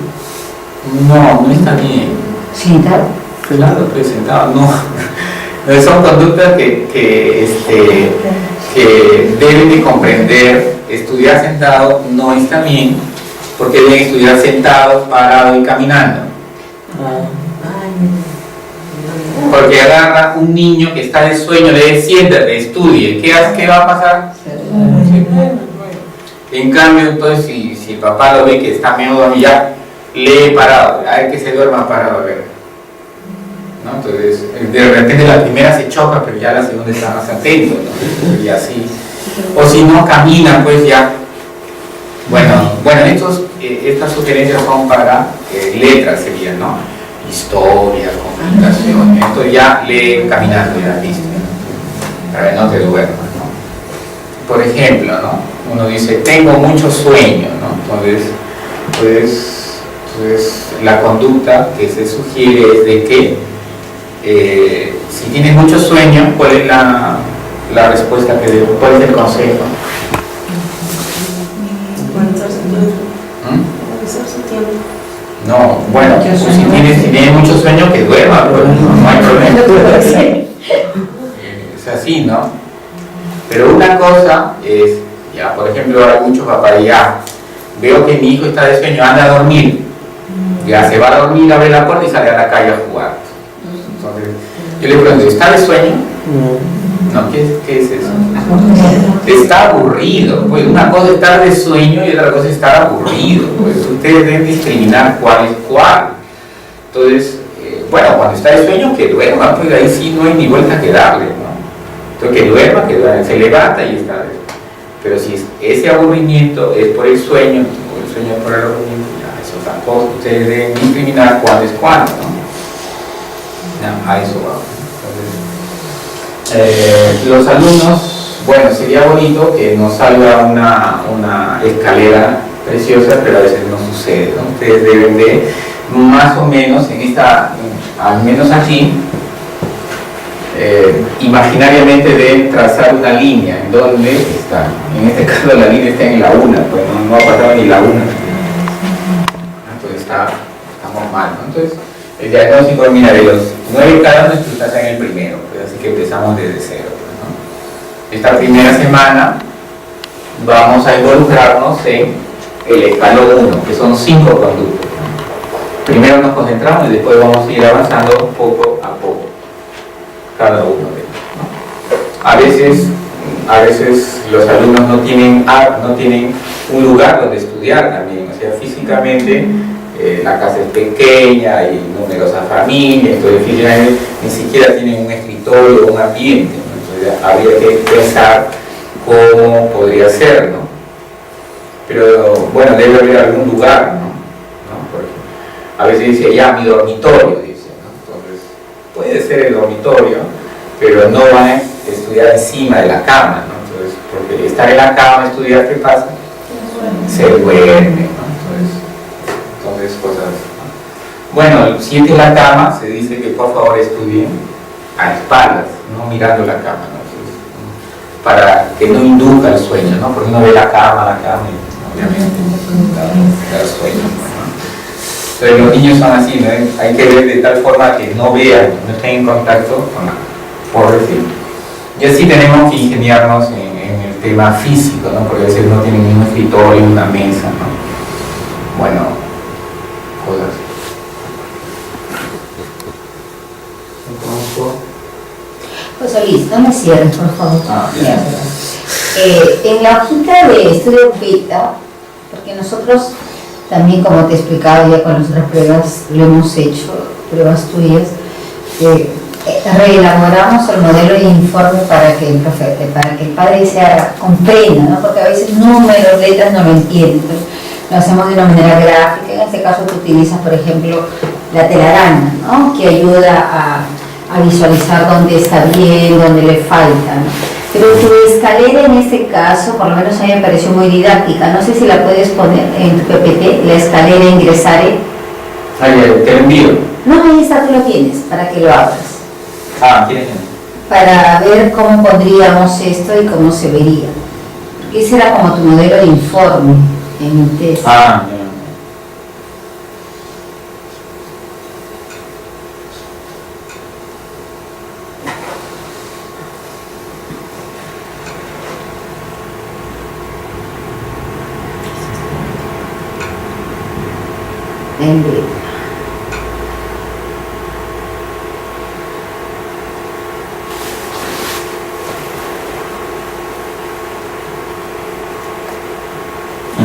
No, no está bien. Sentado. Claro, pues sentado, no. Son conductas que deben de comprender. Estudiar sentado no está bien, porque deben estudiar sentado, parado y caminando. Porque agarra un niño que está de sueño, le dice, siéntate, estudie. ¿Qué va a pasar? En cambio, entonces, si el papá lo ve que está medio dormido, ya lee parado, a ver que se duerma parado, a ver. ¿No? Entonces, de repente la primera se choca, pero ya la segunda está más atento, ¿no? Y así. O si no camina, pues ya. Bueno, estas sugerencias son para letras, serían, ¿no? Historia, comunicación. Esto ya lee caminando, ya listo, ¿no? Para que no te duermas, ¿no? Por ejemplo, ¿no? Uno dice, tengo mucho sueño, ¿no? Entonces, la conducta que se sugiere es de que si tienes mucho sueño, ¿cuál es la respuesta cuál es el consejo? No, bueno, pues si tienes mucho sueño, que duerma, pues no hay problema. Es así, ¿no? Pero una cosa es, ya, por ejemplo, hay muchos papás, ya, veo que mi hijo está de sueño, anda a dormir, ya se va a dormir, abre la puerta y sale a la calle a jugar. Entonces, yo le pregunto, ¿está de sueño? No, ¿qué es eso? Está aburrido, pues una cosa es estar de sueño y otra cosa es estar aburrido, pues ustedes deben discriminar cuál es cuál. Entonces, bueno, cuando está de sueño, que duerma, pues ahí sí no hay ni vuelta que darle, ¿no? Entonces que duerma, se levanta y está. Pero si ese aburrimiento es por el sueño, o el sueño es por el aburrimiento, ya, eso tampoco, ustedes deben discriminar cuándo es cuándo, ¿no? No, a eso va. Entonces, los alumnos, bueno, sería bonito que nos salga una escalera preciosa, pero a veces no sucede, ¿no? Ustedes deben de, más o menos, al menos aquí, imaginariamente deben trazar una línea en donde está. En este caso la línea está en la una, pues no ha pasado ni la una. Entonces estamos mal, ¿no? Entonces el diagnóstico, mira, de los 9 cada uno estás en el primero, pues, así que empezamos desde cero, pues, ¿no? Esta primera semana vamos a involucrarnos en el escalón 1, que son 5 conductos, ¿no? Primero nos concentramos y después vamos a ir avanzando poco a poco cada uno de ellos, ¿no? A veces los alumnos no tienen un lugar donde estudiar también, o sea, físicamente la casa es pequeña, hay numerosas familias, entonces físicamente ni siquiera tienen un escritorio o un ambiente, ¿no? Entonces habría que pensar cómo podría ser, ¿no? Pero bueno, debe haber algún lugar, ¿no? Porque a veces dice, ya, mi dormitorio, dice, ¿no? Entonces, puede ser el dormitorio, pero no van a estudiar encima de la cama, ¿no? Entonces, porque estar en la cama, estudiar, ¿qué pasa? Se duerme, ¿no? Entonces cosas, ¿no? Bueno, si es en la cama, se dice que por favor estudien a espaldas, no mirando la cama, ¿no? Entonces, para que no induzca el sueño, ¿no? Porque uno ve la cama y obviamente da sueño, ¿no? Entonces los niños son así, ¿no? Hay que ver de tal forma que no vean, no estén en contacto con la, por decir. Y así tenemos que ingeniarnos en el tema físico, ¿no? Porque a veces no tienen ni un escritorio, una mesa, ¿no? Bueno, cosas. José Luis, no me cierres, por favor. Bien. En la hojita de estudio beta, porque nosotros también, como te he explicado ya con las otras pruebas, lo hemos hecho, pruebas tuyas, reelaboramos el modelo de informe para que el padre comprenda, ¿no? Porque a veces números, letras no lo entienden. Entonces, lo hacemos de una manera gráfica. En este caso tú utilizas, por ejemplo, la telaraña, ¿no? Que ayuda a visualizar dónde está bien, dónde le falta, ¿no? Pero tu escalera en este caso, por lo menos a mí me pareció muy didáctica. No sé si la puedes poner en tu PPT, la escalera Ingresare. Ahí te lo envío. No, ahí está, tú lo tienes, para que lo abras. ¿Tienes? Para ver cómo pondríamos esto y cómo se vería. Porque ese era como tu modelo de informe en un test. Bien. En beta.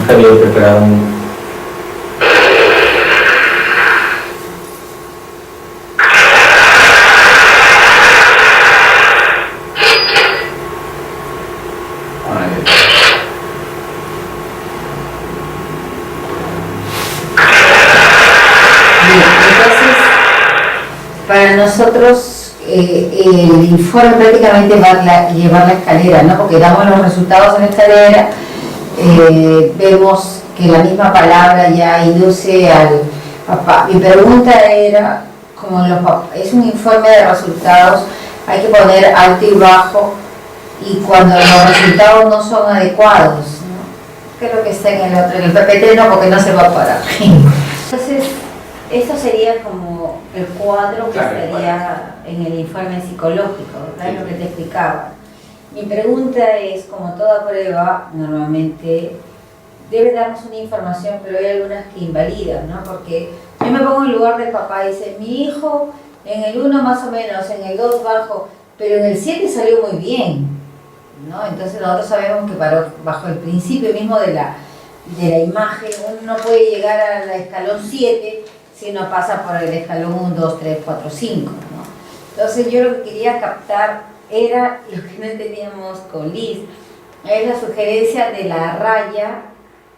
Había preparado un... Entonces, para nosotros el informe prácticamente va a llevar la escalera, ¿no? Porque damos los resultados en la escalera, vemos que la misma palabra ya induce al papá. Mi pregunta era, como es un informe de resultados, hay que poner alto y bajo, y cuando los resultados no son adecuados, ¿no? ¿Qué es lo que está en el otro? En el PPT no, porque no se va a parar. Entonces, esto sería como el cuadro que estaría en el informe psicológico, ¿verdad? Sí. Lo que te explicaba. Mi pregunta es, como toda prueba, normalmente debe darnos una información, pero hay algunas que invalidan, ¿no? Porque yo me pongo en el lugar del papá y dice, mi hijo en el 1 más o menos, en el 2 bajo, pero en el 7 salió muy bien, ¿no? Entonces nosotros sabemos que bajo el principio mismo de la imagen, uno no puede llegar al escalón 7 si no pasa por el escalón 1, 2, 3, 4, 5, ¿no? Entonces yo lo que quería captar era lo que no entendíamos con Liz, es la sugerencia de la raya,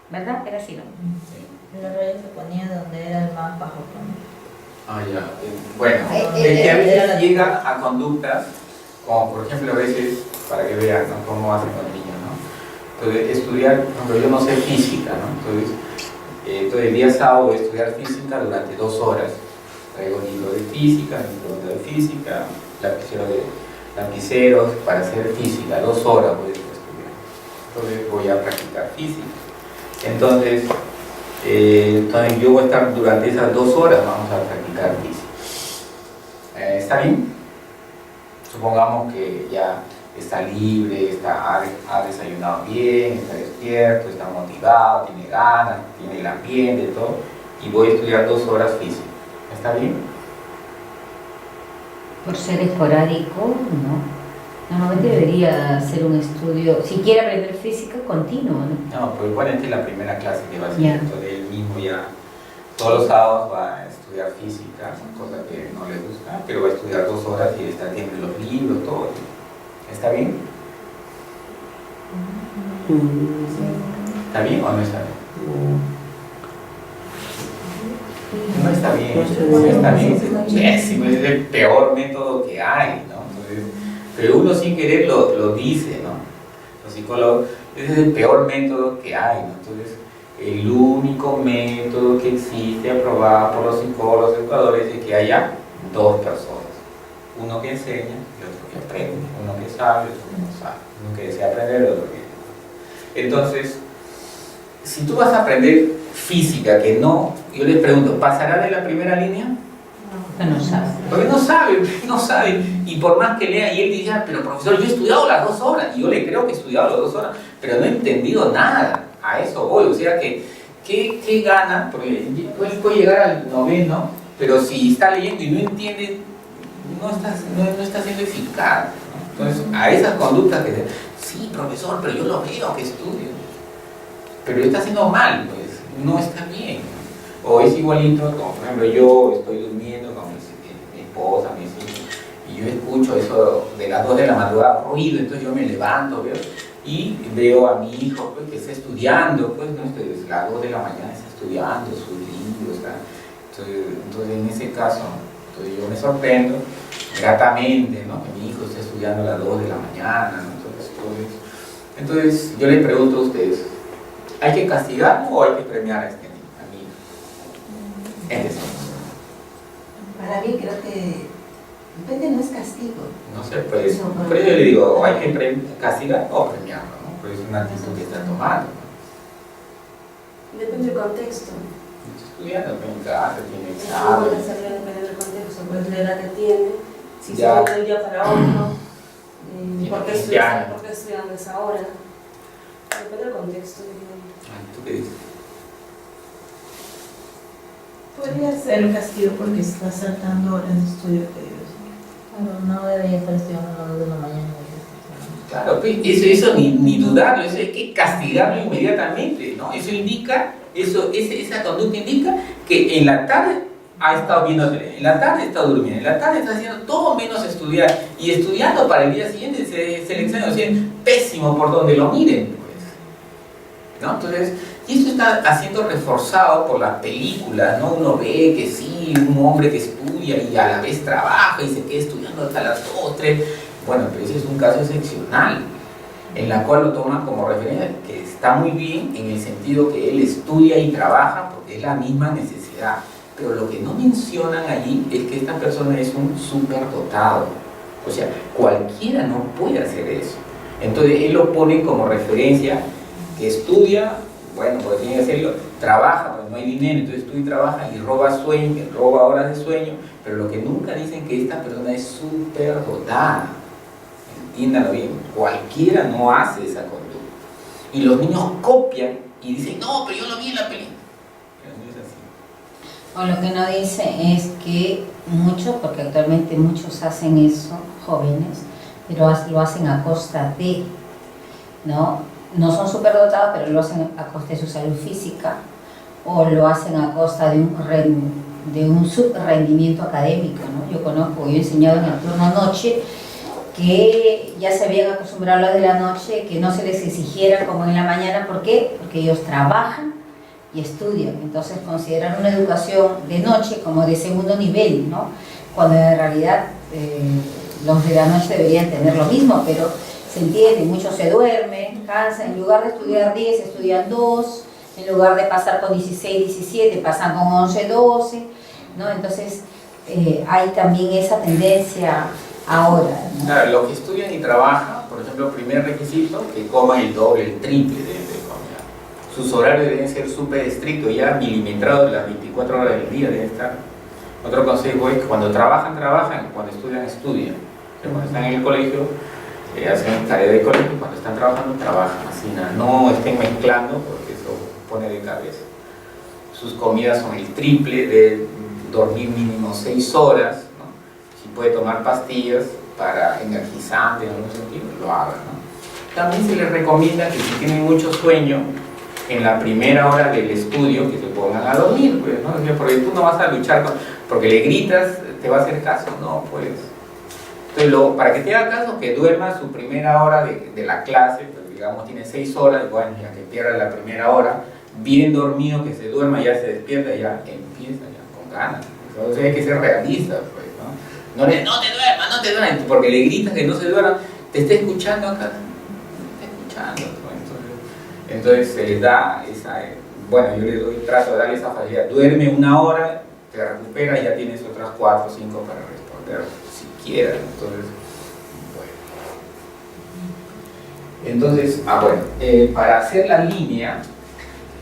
¿verdad? Era así, ¿no? Sí. La raya se ponía donde era el más bajo, ¿no? Ya. Bueno, es que a veces llega a conductas, como por ejemplo a veces, para que vean, ¿no?, cómo hacen los niños, ¿no? Entonces, estudiar, por ejemplo, yo no sé física, ¿no? Entonces el día sábado voy a estudiar física durante 2 horas. Traigo un libro de física, mi pregunta de física, lapiceros para hacer física, 2 horas voy a estudiar. Entonces voy a practicar física. Entonces yo voy a estar durante esas 2 horas, vamos a practicar física. ¿Está bien? Supongamos que ya está libre, ha desayunado bien, está despierto, está motivado, tiene ganas, tiene el ambiente, todo, y voy a estudiar 2 horas física. ¿Está bien? Por ser esporádico, no. Normalmente debería ser un estudio, si quiere aprender física, continuo, ¿no? No, pues bueno, esta es la primera clase que va a hacer, entonces él mismo ya todos los sábados va a estudiar física, cosa que no le gusta, pero va a estudiar 2 horas y está viendo los libros, todo. ¿Está bien? ¿Está bien o no está bien? No está está bien, no está bien, es pésimo, es el peor método que hay, ¿no? Entonces, pero uno sin querer lo dice, ¿no? Los psicólogos, ese es el peor método que hay, ¿no? Entonces, el único método que existe aprobado por los psicólogos educadores es que haya dos personas, uno que enseña y otro que aprende, uno que sabe y otro que no sabe, uno que desea aprender y otro que no. Entonces, si tú vas a aprender física, que no, yo les pregunto, ¿pasará de la primera línea? Que no sabe. Porque no sabe, y por más que lea, y él dice, pero profesor, yo he estudiado las 2 horas, y yo le creo que he estudiado las 2 horas, pero no he entendido nada, a eso voy, o sea que, ¿qué gana? Porque puede llegar al noveno, pero si está leyendo y no entiende, no está siendo eficaz, ¿no? Entonces, a esas conductas que dicen, sí, profesor, pero yo lo veo que estudio, pero está haciendo mal, pues, no está bien. O es igualito, como por ejemplo yo estoy durmiendo con mi esposa, mis hijos, y yo escucho eso de las 2 de la madrugada, ruido, entonces yo me levanto, ¿veo? Y veo a mi hijo pues, que está estudiando, pues, ¿no? Desde las 2 de la mañana está estudiando sus libros, entonces en ese caso, entonces yo me sorprendo gratamente, ¿no? Que mi hijo esté estudiando a las 2 de la mañana, ¿no? Entonces yo le pregunto a ustedes, ¿hay que castigarlo o hay que premiar a este amigo? Es decir, Para mí creo que depende, no es castigo. no sé, pues, pero yo le digo, ¿hay que castigar o premiarlo? ¿No? Pues es una actitud que está tomando, ¿no? Depende del contexto. Está estudiando, en casa, tiene Puede examen. ser depende del contexto, pues la edad que tiene, si se Ya. va de un día para otro, por qué 15 años. estudiando a esa hora. Depende del contexto, diría. ¿Tú qué dices? Podría ser un castigo porque está saltando horas de estudio que Dios. Pero no debería estar estudiando a las 2 de la mañana. Claro, pues, eso ni dudarlo, eso hay que castigarlo inmediatamente, ¿no? Eso indica, esa conducta indica que en la tarde ha estado viendo tele, en la tarde ha estado durmiendo, en la tarde está haciendo todo menos estudiar, y estudiando para el día siguiente se le extraña, o sea, pésimo por donde lo miren, pues, ¿no? Entonces, y esto está siendo reforzado por las películas, ¿no? Uno ve que sí, un hombre que estudia y a la vez trabaja y se queda estudiando hasta las 2, 3. Bueno, pero ese es un caso excepcional, en la cual lo toman como referencia, que está muy bien en el sentido que él estudia y trabaja porque es la misma necesidad. Pero lo que no mencionan allí es que esta persona es un superdotado. O sea, cualquiera no puede hacer eso. Entonces él lo pone como referencia, que estudia, bueno, pues tiene que hacerlo, trabaja, pues no hay dinero, entonces estudia y trabaja y roba sueño, roba horas de sueño, pero lo que nunca dicen que esta persona es superdotada. Entiéndanlo bien, cualquiera no hace esa conducta. Y los niños copian y dicen, no, pero yo lo vi en la película. Pero no es así. O lo que no dice es que muchos, porque actualmente muchos hacen eso, jóvenes, pero lo hacen a costa de, ¿no? No son superdotados, pero lo hacen a costa de su salud física, o lo hacen a costa de un subrendimiento académico, ¿no? Yo conozco, yo he enseñado en el turno noche, que ya se habían acostumbrado a lo de la noche, que no se les exigiera como en la mañana. ¿Por qué? Porque ellos trabajan y estudian, entonces consideran una educación de noche como de segundo nivel, ¿no? Cuando en realidad los de la noche deberían tener lo mismo, pero se entiende, muchos se duermen, cansan, en lugar de estudiar 10, estudian 2, en lugar de pasar con 16, 17, pasan con 11, 12, ¿no? Entonces hay también esa tendencia ahora, ¿no? Claro, los que estudian y trabajan, por ejemplo, primer requisito, que coman el doble, el triple de comida. Sus horarios deben ser súper estrictos, ya milimetrados las 24 horas del día deben estar. Otro consejo es que cuando trabajan, cuando estudian. Que cuando están en el colegio, hacen tarea de colegio, y cuando están trabajando, trabajan. Así no estén mezclando, porque eso pone de cabeza. Sus comidas son el triple, de dormir mínimo 6 horas. Si puede tomar pastillas para energizante en algún sentido, lo hagan, ¿no? También se les recomienda que si tienen mucho sueño, en la primera hora del estudio, que se pongan a dormir, pues, ¿no? Porque tú no vas a luchar porque le gritas, te va a hacer caso, no, pues. Entonces, para que te haga caso, que duerma su primera hora de la clase, pues, digamos tiene 6 horas, bueno, ya que pierda la primera hora, bien dormido, que se duerma, ya se despierta, ya empieza ya con ganas. Entonces hay que ser realistas, pues, ¿no? No te duermas, porque le gritas que no se duerma, te está escuchando acá, te está escuchando, ¿no? Entonces se les da esa, bueno, yo trato de darle esa facilidad, duerme 1 hora, te recuperas, ya tienes otras 4 o 5 para responder, si quieres. Entonces, para hacer la línea,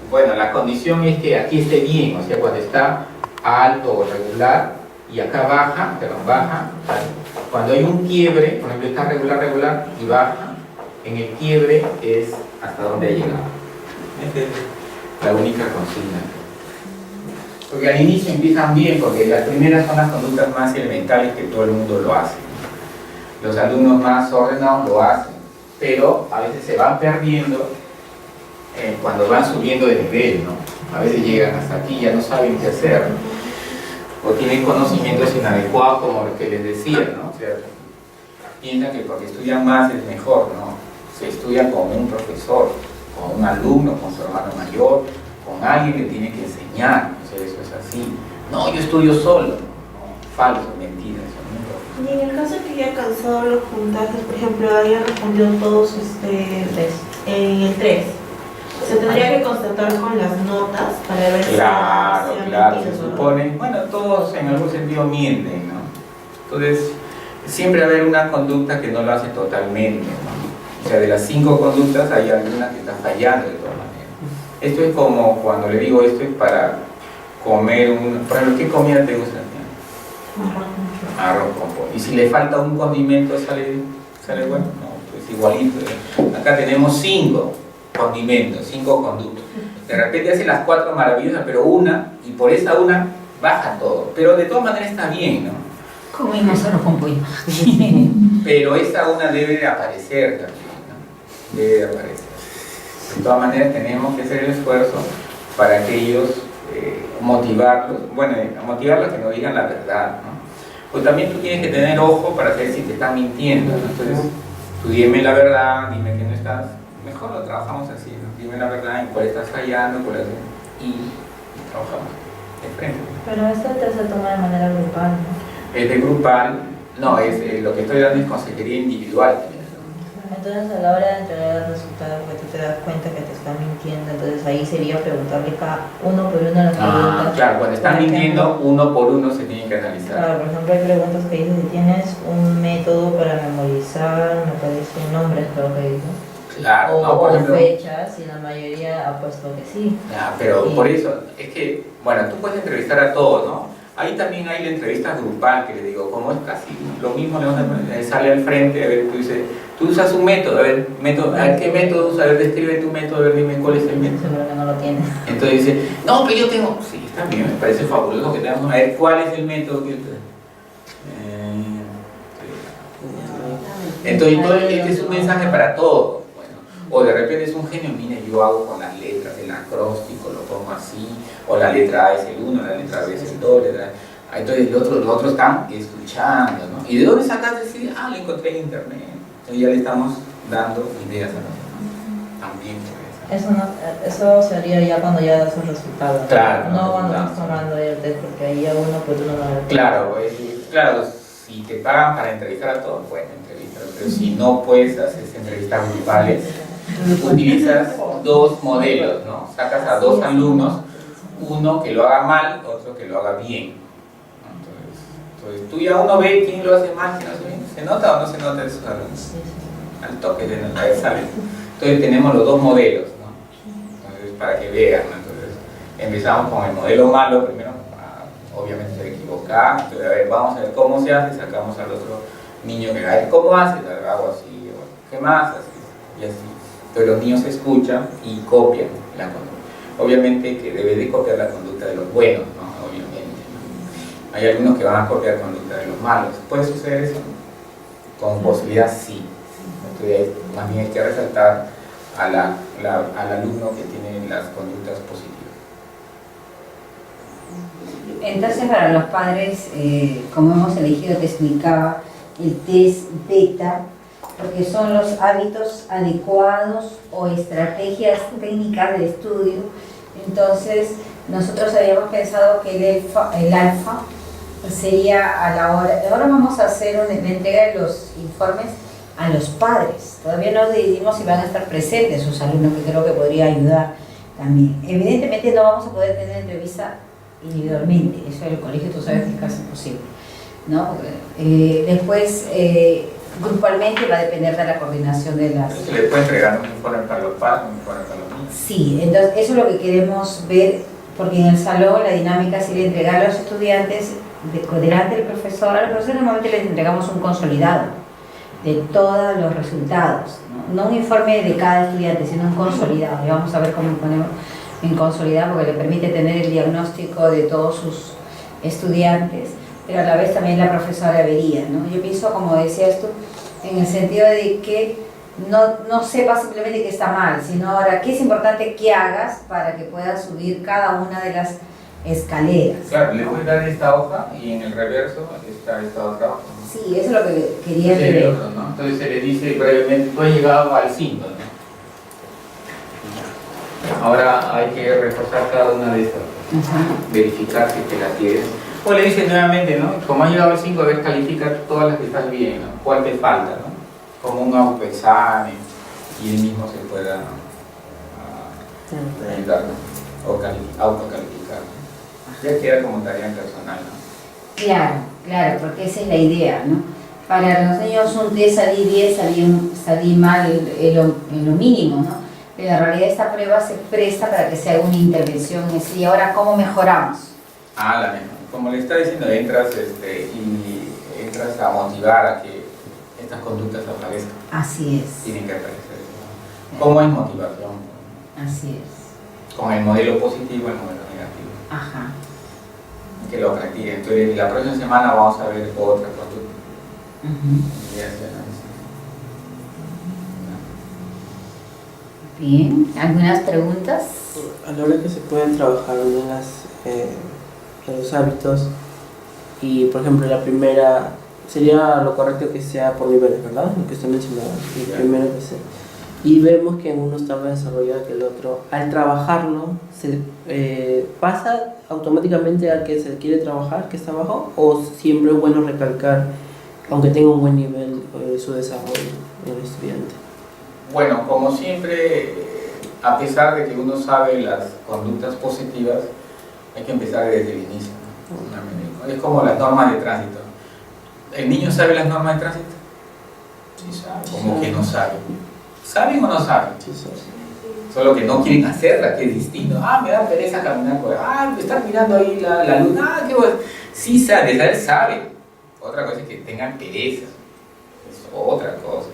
bueno, la condición es que aquí esté bien, o sea, cuando está alto o regular, y acá baja, cuando hay un quiebre, por ejemplo, está regular y baja, en el quiebre es hasta donde ha llegado. Esta es la única consigna. Porque al inicio empiezan bien, porque las primeras son las conductas más elementales que todo el mundo lo hace. Los alumnos más ordenados lo hacen, pero a veces se van perdiendo cuando van subiendo de nivel, ¿no? A veces llegan hasta aquí y ya no saben qué hacer, ¿no? O tienen conocimientos inadecuados, como lo que les decía, ¿no? O sea, piensan que porque estudian más es mejor, ¿no? Se estudia con un profesor, con un alumno, con su hermano mayor, con alguien que tiene que enseñar. O sea, eso es así. No, yo estudio solo, ¿no? Falso, mentira, eso no. Y en el caso de que haya alcanzado los puntajes, por ejemplo, hayan respondido todos en el 3, se tendría que constatar con las notas para ver si Claro, mentido, se ¿no? supone, bueno, todos en algún sentido mienten, ¿no? Entonces, siempre va a haber una conducta que no lo hace totalmente, ¿no? O sea, de las 5 conductas hay alguna que está fallando de todas maneras. Esto es como cuando le digo, esto es para comer por ejemplo, ¿qué comida te gusta? Arroz con pollo. Y si le falta un condimento, ¿sale bueno? No, pues igualito. Acá tenemos 5 condimentos, 5 conductas. De repente hace las 4 maravillosas, pero una, y por esa una baja todo. Pero de todas maneras está bien, ¿no? Comimos arroz con pollo. Pero esa una debe de aparecer también, ¿no? Debe de aparecer. De todas maneras tenemos que hacer el esfuerzo para que ellos motivarlos a que nos digan la verdad, ¿no? Pues también tú tienes que tener ojo para saber si te están mintiendo, ¿no? Entonces, tú dime la verdad, dime que no estás, mejor lo trabajamos así, ¿no? Dime la verdad en cuál estás fallando, y trabajamos de frente. Pero esto se toma de manera grupal, ¿no? Es de grupal, no, lo que estoy dando es consejería individual. Entonces a la hora de entregar el resultado, porque tú te das cuenta que te están mintiendo, entonces ahí sería preguntarle cada uno por uno las preguntas. Claro, cuando están mintiendo, uno por uno se tiene que analizar. Claro, por ejemplo, hay preguntas que dicen si tienes un método para memorizar, me parece nombres, creo que dice. Claro, O, no, por ejemplo, fechas, y la mayoría ha puesto que sí. pero Y- por eso, es que, bueno, tú puedes entrevistar a todos, ¿no? Ahí también hay la entrevista grupal, que le digo, como es casi lo mismo, sale al frente, a ver, tú usas un método, a ver, ¿qué método usas? A ver, describe tu método, a ver, dime cuál es el método. Seguro que no lo tienes. Entonces dice, no, pero yo tengo, sí, está bien, me parece fabuloso que tengamos, a ver, ¿cuál es el método que usted? Entonces, este es un mensaje para todos. Bueno, o de repente es un genio, mire, yo hago con las letras, el acróstico, lo pongo así, o la letra A es el 1, la letra B es el 2, entonces los otros están escuchando, ¿no? ¿Y de dónde sacaste? Sí, lo encontré en internet. Entonces ya le estamos dando ideas a los demás. También Eso se haría ya cuando ya das un resultado. Claro, No los cuando resultados. estás tomando el test, porque ahí a uno por uno no. Claro, si te pagan para entrevistar a todos, bueno, entrevistar, pero si no puedes hacer entrevistas grupales, utilizas 2 modelos, ¿no? Sacas a 2 alumnos, uno que lo haga mal, otro que lo haga bien. Entonces tú ya uno ve quién lo hace mal, quién lo hace bien. ¿Se nota o no se nota esos alumnos? Al toque de nota, sale. Entonces tenemos los 2 modelos, ¿no? Entonces, para que vean, ¿no? Entonces empezamos con el modelo malo primero, obviamente se equivoca, entonces a ver, vamos a ver cómo se hace, sacamos al otro niño que a ver cómo hace, hago así, ¿qué más? Así, y así. Entonces los niños escuchan y copian la conducta. Obviamente que debe de copiar la conducta de los buenos, ¿no? Obviamente, ¿no? Hay algunos que van a copiar conducta de los malos. ¿Puede suceder eso? Con posibilidad sí. Entonces más bien hay que resaltar al alumno que tiene las conductas positivas. Entonces, para los padres, como hemos elegido, te explicaba, el test beta, porque son los hábitos adecuados o estrategias técnicas de estudio. Entonces, nosotros habíamos pensado que el alfa sería a la hora. Ahora vamos a hacer una entrega de los informes a los padres. Todavía no decidimos si van a estar presentes sus alumnos, que creo que podría ayudar también. Evidentemente no vamos a poder tener entrevista individualmente, eso en el colegio tú sabes que es casi imposible, ¿no? Después, grupalmente va a depender de la coordinación de las... ¿Se le puede entregar un informe para los padres, un informe para los niños? Sí, entonces eso es lo que queremos ver, porque en el salón la dinámica sería entregar a los estudiantes delante del profesor. Al profesor normalmente les entregamos un consolidado de todos los resultados, no un informe de cada estudiante, sino un consolidado. Y vamos a ver cómo ponemos en consolidado, porque le permite tener el diagnóstico de todos sus estudiantes, pero a la vez también la profesora vería, ¿no? Yo pienso, como decías tú, en el sentido de que no sepa simplemente que está mal, sino ahora qué es importante que hagas para que puedas subir cada una de las escaleras. Claro, le voy a dar esta hoja y en el reverso está esta otra hoja. Sí, eso es lo que quería Ese es el ver. otro, ¿no? Entonces se le dice brevemente, tú has llegado al 5, ¿no? Ahora hay que reforzar cada una de estas, verificar si te la tienes. O le dice nuevamente, ¿no? Como has llegado al 5, a ver, califica todas las que estás bien, ¿no? ¿Cuál te falta, ¿no? Como un autoexamen y él mismo se pueda ayudar, ¿no? O autocalificar, ¿no? Ya queda como tarea personal, ¿no? Claro, porque esa es la idea, ¿no? Para los niños un test salí bien, salí mal en lo mínimo, ¿no? Pero en realidad esta prueba se presta para que se haga una intervención en sí. Ahora, ¿cómo mejoramos? Como le está diciendo, entras y entras a motivar a que estas conductas aparezcan. Así es. Tienen que aparecer. ¿Cómo es motivación? Así es. Con el modelo positivo y el modelo negativo. Ajá. Que lo practiquen. Entonces, la próxima semana vamos a ver otra conducta. Y ya se analiza. Bien, ¿algunas preguntas? A la hora que se pueden trabajar en los hábitos, y por ejemplo la primera sería lo correcto que sea por niveles, ¿verdad? Lo que usted mencionaba, el primero que sea. Y vemos que en uno está más desarrollado que el otro. Al trabajarlo, ¿se pasa automáticamente al que se quiere trabajar, que está abajo? ¿O siempre es bueno recalcar, aunque tenga un buen nivel, su desarrollo en el estudiante? Bueno, como siempre, a pesar de que uno sabe las conductas positivas, hay que empezar desde el inicio, ¿no? Es como las normas de tránsito. ¿El niño sabe las normas de tránsito? Sí sabe. ¿Cómo que no sabe? ¿Saben o no saben? Sí, sí. Solo que no quieren hacerla, que es distinto. Me da pereza caminar por ahí. Están mirando ahí la luz. Qué bueno. Sí sabe, saber sabe. Otra cosa es que tengan pereza. Es otra cosa.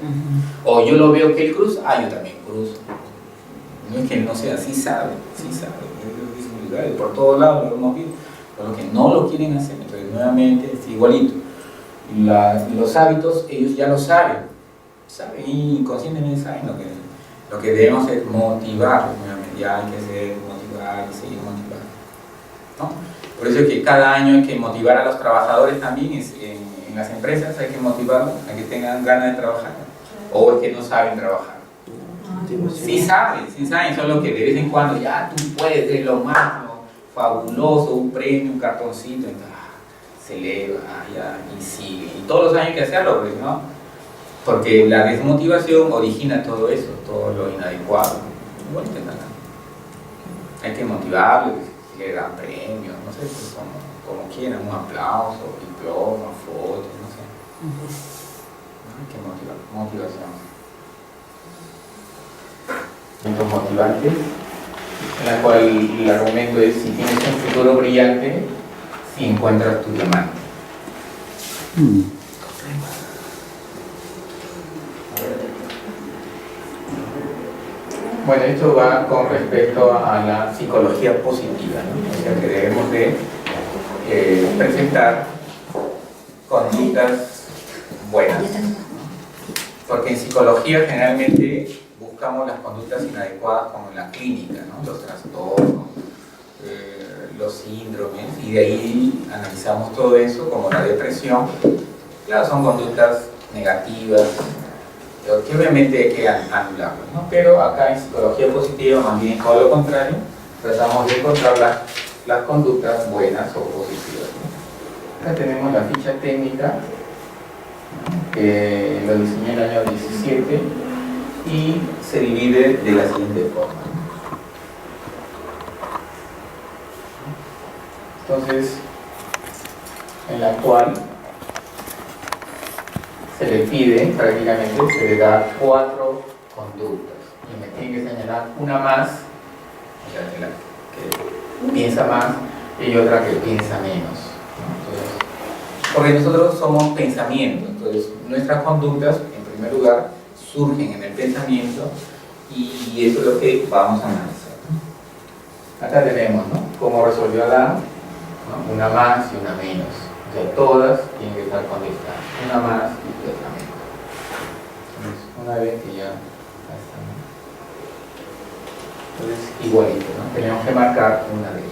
O yo lo veo que él cruza, yo también cruzo. No es que él no sea, sí sabe. Y por todos lados lo hemos visto. Pero que no lo quieren hacer. Entonces, nuevamente, es igualito. Los hábitos, ellos ya lo saben. Saben y inconscientemente saben lo que debemos es motivar, nuevamente, ya hay que ser motivar y seguir motivando, ¿no? Por eso es que cada año hay que motivar a los trabajadores también, en las empresas hay que motivarlos a que tengan ganas de trabajar, o es que no saben trabajar. Sí saben, solo que de vez en cuando ya tú puedes, es lo máximo, fabuloso, un premio, un cartoncito, entonces, se eleva, ya, y sigue, y todos los años hay que hacerlo, pues, ¿no? Porque la desmotivación origina todo eso, todo lo inadecuado. Igual que nada. Hay que motivarlo, le dan premios, no sé, pues como quieran, un aplauso, diploma, fotos, no sé. Hay que motivar, motivación. Puntos motivantes, en la cual el argumento es: si tienes un futuro brillante, si encuentras tu diamante. Bueno, esto va con respecto a la psicología positiva, ¿no? O sea que debemos de presentar conductas buenas. Porque en psicología generalmente buscamos las conductas inadecuadas como en la clínica, ¿no? Los trastornos, los síndromes, y de ahí analizamos todo eso como la depresión. Claro, son conductas negativas, que obviamente hay que anularlas, ¿no? Pero acá en psicología positiva, más bien todo lo contrario, tratamos de encontrar las las conductas buenas o positivas, ¿no? Acá tenemos la ficha técnica, ¿no? Que lo diseñé en el año 17 y se divide de la siguiente forma, ¿no? Entonces, en la cual se le pide, prácticamente se le da 4 conductas y me tiene que señalar una más, o sea, la que piensa más y otra que piensa menos, ¿no? Entonces, porque nosotros somos pensamientos, entonces nuestras conductas en primer lugar surgen en el pensamiento y eso es lo que vamos a analizar, ¿no? Acá tenemos, ¿no?, cómo resolvió Adán, ¿no?, una más y una menos. O sea, todas tienen que estar contestadas, una más y otra menos. Entonces, una vez que ya está, ¿no?, entonces igualito, ¿no?, tenemos que marcar una de ellas.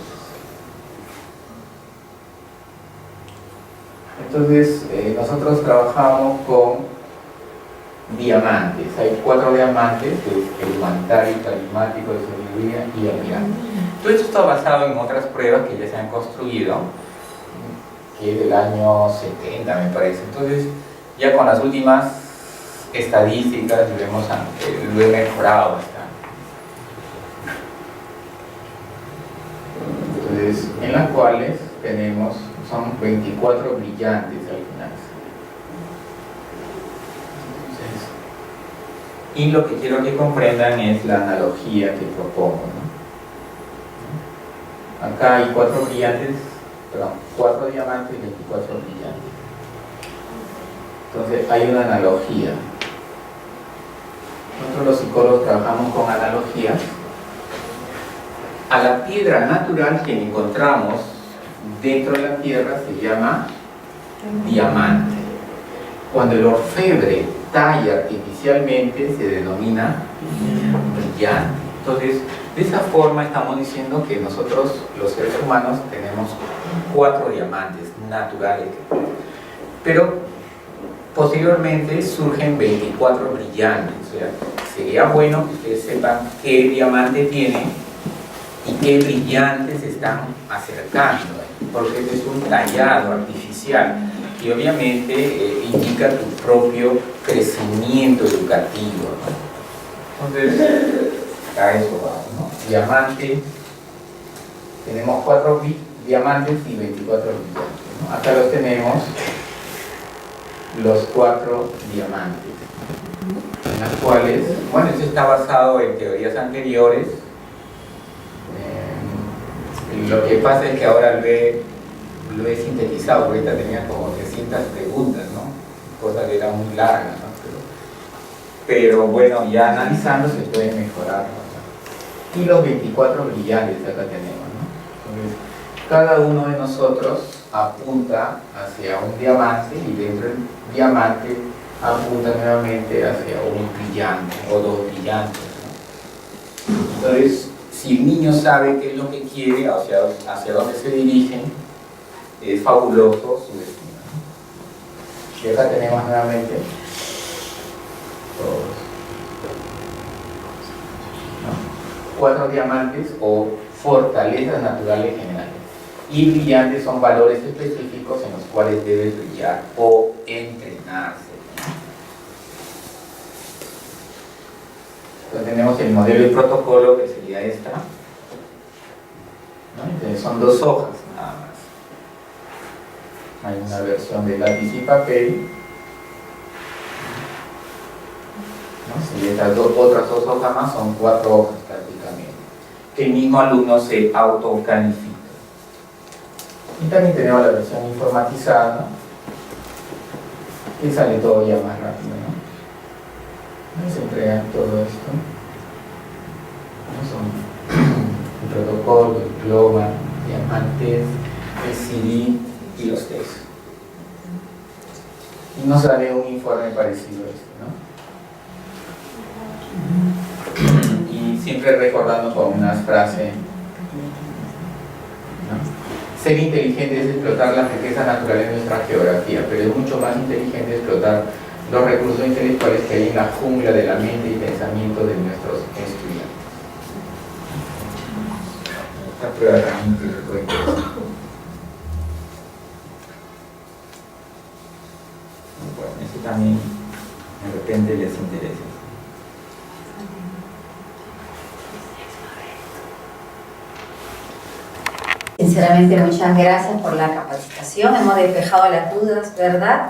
Entonces, nosotros trabajamos con diamantes. Hay 4 diamantes, que es el humanitario, carismático, de sabiduría y admirable. Todo esto está basado en otras pruebas que ya se han construido, que es del año 70 me parece. Entonces ya con las últimas estadísticas lo he mejorado bastante. Entonces, en las cuales son 24 brillantes al final. Entonces, y lo que quiero que comprendan es la analogía que propongo, ¿no? Acá hay 4 diamantes y 24 brillantes. Entonces hay una analogía. Nosotros los psicólogos trabajamos con analogías. A la piedra natural que encontramos dentro de la tierra se llama diamante. Cuando el orfebre talla artificialmente se denomina brillante. Entonces, de esa forma estamos diciendo que nosotros, los seres humanos, tenemos 4 diamantes naturales. Pero posteriormente surgen 24 brillantes. O sea, sería bueno que ustedes sepan qué diamante tienen y qué brillantes se están acercando, porque este es un tallado artificial que obviamente indica tu propio crecimiento educativo, ¿no? Entonces, a eso va, ¿no? Diamante, tenemos 4 diamantes y 24 brillantes, ¿no? Acá los tenemos, los 4 diamantes, en las cuales, bueno, esto está basado en teorías anteriores. Lo que pasa es que ahora lo he sintetizado, porque ahorita tenía como 300 preguntas, ¿no?, cosa que era muy larga, ¿no? Pero bueno, ya analizando se puede mejorar, ¿no? Y los 24 brillantes acá tenemos, ¿no? Entonces, cada uno de nosotros apunta hacia un diamante y dentro del diamante apunta nuevamente hacia un brillante o 2 brillantes, ¿no? Entonces, si el niño sabe qué es lo que quiere, hacia dónde se dirigen, es fabuloso su destino, ¿no? Y acá tenemos nuevamente todos, ¿no?, 4 diamantes o fortalezas naturales generales. Y brillantes son valores específicos en los cuales debe brillar o entrenarse. Entonces tenemos el modelo y protocolo, que sería esta, ¿no? Entonces son 2 hojas nada más. Hay una versión de lápiz y papel, ¿no? Y estas otras 2 hojas más son 4 hojas prácticamente, que el mismo alumno se autocalifica. Y también tenemos la versión informatizada, que sale todo ya más rápido, ¿no? Se entregan todo esto, ¿no? Son el protocolo, el diploma, diamantes, el CD y los test. Y nos sale un informe parecido a este, ¿no? Y siempre recordando con unas frases, ¿no? Ser inteligente es explotar la riqueza natural de nuestra geografía, pero es mucho más inteligente explotar los recursos intelectuales que hay en la jungla de la mente y pensamiento de nuestros estudiantes. esta prueba también tiene todo interesante. Bueno, eso también de repente les interesa. Sinceramente, muchas gracias por la capacitación. Hemos despejado las dudas, ¿verdad?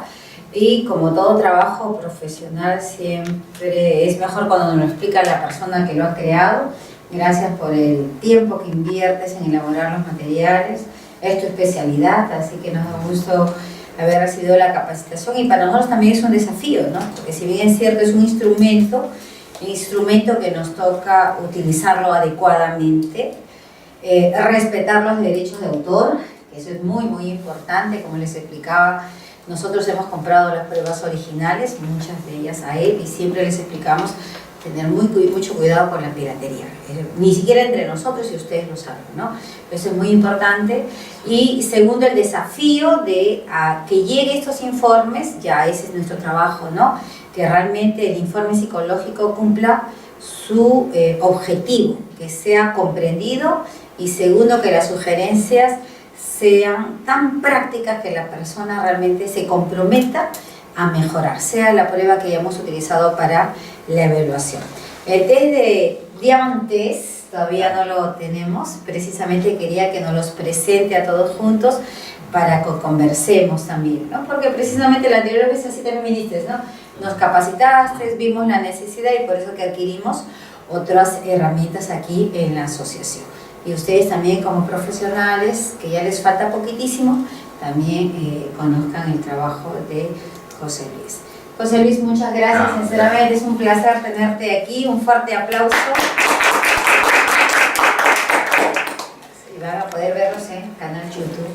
Y como todo trabajo profesional, siempre es mejor cuando nos lo explica la persona que lo ha creado. Gracias por el tiempo que inviertes en elaborar los materiales. Es tu especialidad, así que nos da gusto haber recibido la capacitación. Y para nosotros también es un desafío, ¿no? Porque si bien es cierto, es un instrumento que nos toca utilizarlo adecuadamente. Respetar los derechos de autor, que eso es muy muy importante. Como les explicaba, nosotros hemos comprado las pruebas originales, muchas de ellas a él, y siempre les explicamos tener mucho cuidado con la piratería, ni siquiera entre nosotros, y ustedes lo saben, ¿no? Eso es muy importante. Y segundo, el desafío de que lleguen estos informes, ya ese es nuestro trabajo, ¿no? Que realmente el informe psicológico cumpla su objetivo, que sea comprendido, y segundo, que las sugerencias sean tan prácticas que la persona realmente se comprometa a mejorar, sea la prueba que hayamos utilizado para la evaluación. El test de Diamantes todavía no lo tenemos, precisamente quería que nos los presente a todos juntos para que conversemos también, ¿no? Porque precisamente la anterior vez así también viniste, ¿no? Nos capacitaste, vimos la necesidad y por eso que adquirimos otras herramientas aquí en la asociación. Y ustedes también como profesionales, que ya les falta poquitísimo, también conozcan el trabajo de José Luis. José Luis, muchas gracias, sinceramente es un placer tenerte aquí, un fuerte aplauso. Y van a poder verlos en canal YouTube.